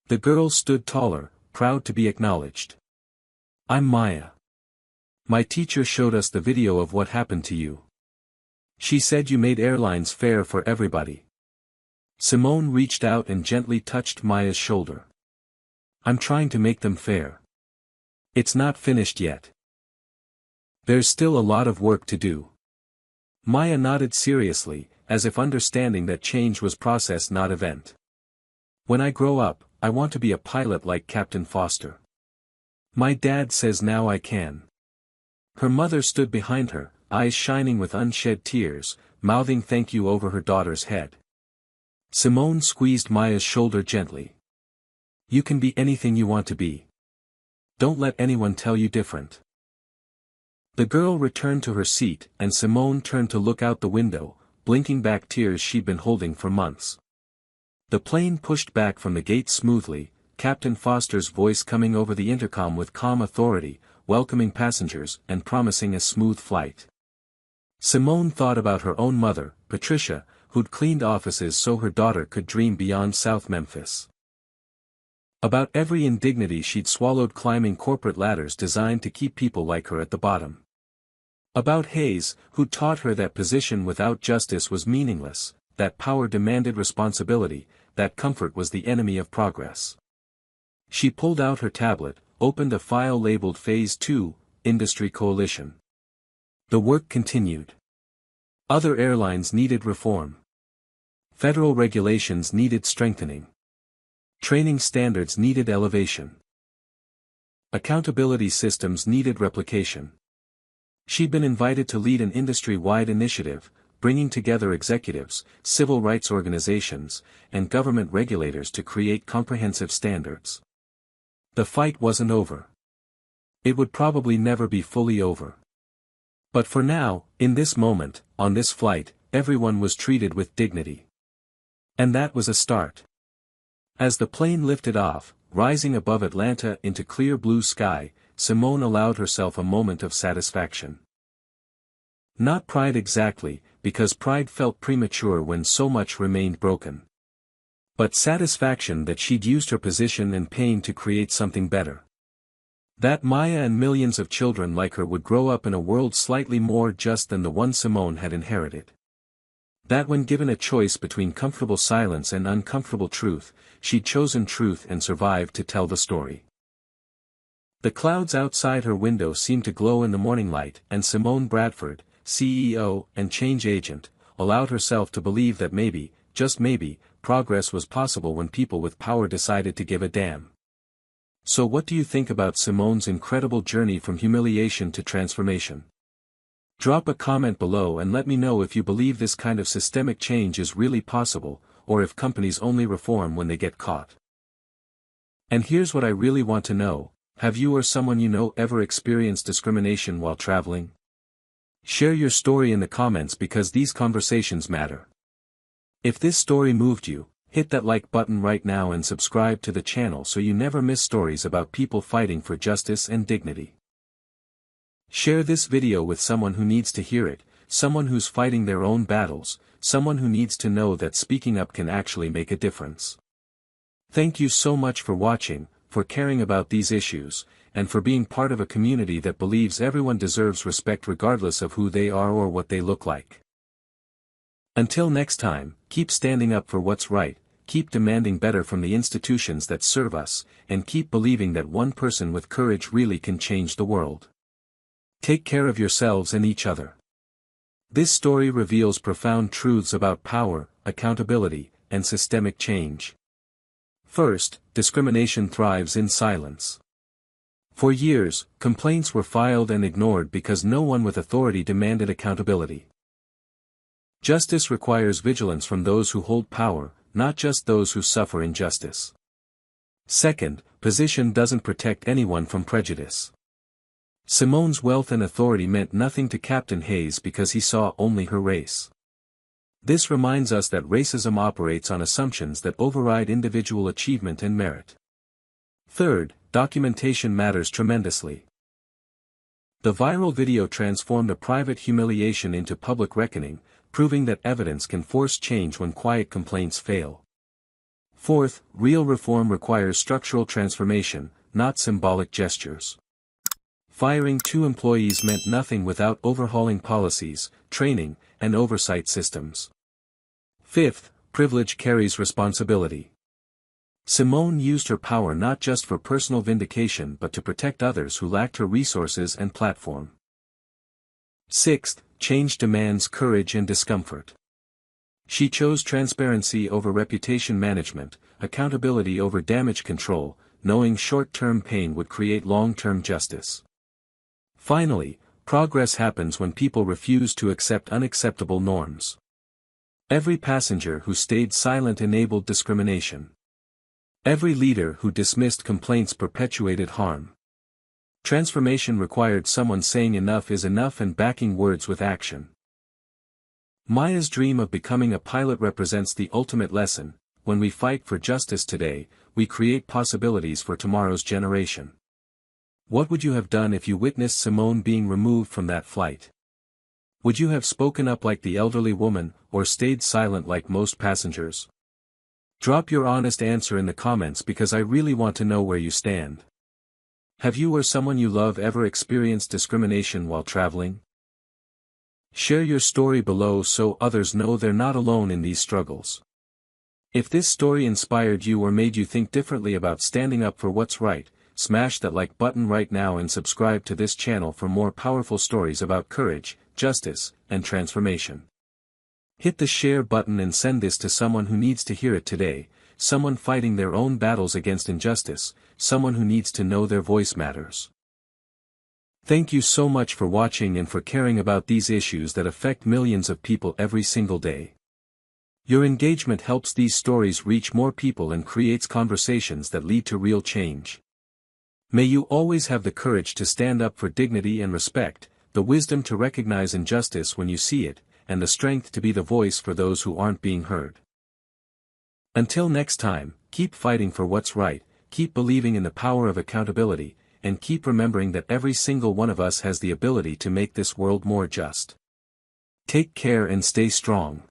S1: The girl stood taller, proud to be acknowledged. "I'm Maya. My teacher showed us the video of what happened to you. She said you made airlines fair for everybody." Simone reached out and gently touched Maya's shoulder. "I'm trying to make them fair. It's not finished yet. There's still a lot of work to do." Maya nodded seriously, as if understanding that change was process not event. "When I grow up, I want to be a pilot like Captain Foster. My dad says now I can." Her mother stood behind her, eyes shining with unshed tears, mouthing thank you over her daughter's head. Simone squeezed Maya's shoulder gently. "You can be anything you want to be. Don't let anyone tell you different." The girl returned to her seat, and Simone turned to look out the window, blinking back tears she'd been holding for months. The plane pushed back from the gate smoothly, Captain Foster's voice coming over the intercom with calm authority, welcoming passengers and promising a smooth flight. Simone thought about her own mother, Patricia, who'd cleaned offices so her daughter could dream beyond South Memphis. About every indignity she'd swallowed climbing corporate ladders designed to keep people like her at the bottom. About Hayes, who taught her that position without justice was meaningless, that power demanded responsibility, that comfort was the enemy of progress. She pulled out her tablet, opened a file labeled Phase 2, Industry Coalition. The work continued. Other airlines needed reform. Federal regulations needed strengthening. Training standards needed elevation. Accountability systems needed replication. She'd been invited to lead an industry-wide initiative, bringing together executives, civil rights organizations, and government regulators to create comprehensive standards. The fight wasn't over. It would probably never be fully over. But for now, in this moment, on this flight, everyone was treated with dignity. And that was a start. As the plane lifted off, rising above Atlanta into clear blue sky, Simone allowed herself a moment of satisfaction. Not pride exactly, because pride felt premature when so much remained broken. But satisfaction that she'd used her position and pain to create something better. That Maya and millions of children like her would grow up in a world slightly more just than the one Simone had inherited. That when given a choice between comfortable silence and uncomfortable truth, she'd chosen truth and survived to tell the story. The clouds outside her window seemed to glow in the morning light, and Simone Bradford, CEO and change agent, allowed herself to believe that maybe, just maybe, progress was possible when people with power decided to give a damn. So what do you think about Simone's incredible journey from humiliation to transformation? Drop a comment below and let me know if you believe this kind of systemic change is really possible, or if companies only reform when they get caught. And here's what I really want to know: have you or someone you know ever experienced discrimination while traveling? Share your story in the comments because these conversations matter. If this story moved you, hit that like button right now and subscribe to the channel so you never miss stories about people fighting for justice and dignity. Share this video with someone who needs to hear it, someone who's fighting their own battles, someone who needs to know that speaking up can actually make a difference. Thank you so much for watching, for caring about these issues, and for being part of a community that believes everyone deserves respect regardless of who they are or what they look like. Until next time, keep standing up for what's right, keep demanding better from the institutions that serve us, and keep believing that one person with courage really can change the world. Take care of yourselves and each other. This story reveals profound truths about power, accountability, and systemic change. First, discrimination thrives in silence. For years, complaints were filed and ignored because no one with authority demanded accountability. Justice requires vigilance from those who hold power, not just those who suffer injustice. Second, position doesn't protect anyone from prejudice. Simone's wealth and authority meant nothing to Captain Hayes because he saw only her race. This reminds us that racism operates on assumptions that override individual achievement and merit. Third, documentation matters tremendously. The viral video transformed a private humiliation into public reckoning, proving that evidence can force change when quiet complaints fail. Fourth, real reform requires structural transformation, not symbolic gestures. Firing 2 employees meant nothing without overhauling policies, training, and oversight systems. Fifth, privilege carries responsibility. Simone used her power not just for personal vindication but to protect others who lacked her resources and platform. Sixth, change demands courage and discomfort. She chose transparency over reputation management, accountability over damage control, knowing short-term pain would create long-term justice. Finally, progress happens when people refuse to accept unacceptable norms. Every passenger who stayed silent enabled discrimination. Every leader who dismissed complaints perpetuated harm. Transformation required someone saying enough is enough and backing words with action. Maya's dream of becoming a pilot represents the ultimate lesson: when we fight for justice today, we create possibilities for tomorrow's generation. What would you have done if you witnessed Simone being removed from that flight? Would you have spoken up like the elderly woman, or stayed silent like most passengers? Drop your honest answer in the comments because I really want to know where you stand. Have you or someone you love ever experienced discrimination while traveling? Share your story below so others know they're not alone in these struggles. If this story inspired you or made you think differently about standing up for what's right, smash that like button right now and subscribe to this channel for more powerful stories about courage, justice, and transformation. Hit the share button and send this to someone who needs to hear it today, someone fighting their own battles against injustice, someone who needs to know their voice matters. Thank you so much for watching and for caring about these issues that affect millions of people every single day. Your engagement helps these stories reach more people and creates conversations that lead to real change. May you always have the courage to stand up for dignity and respect, the wisdom to recognize injustice when you see it, and the strength to be the voice for those who aren't being heard. Until next time, keep fighting for what's right, keep believing in the power of accountability, and keep remembering that every single one of us has the ability to make this world more just. Take care and stay strong.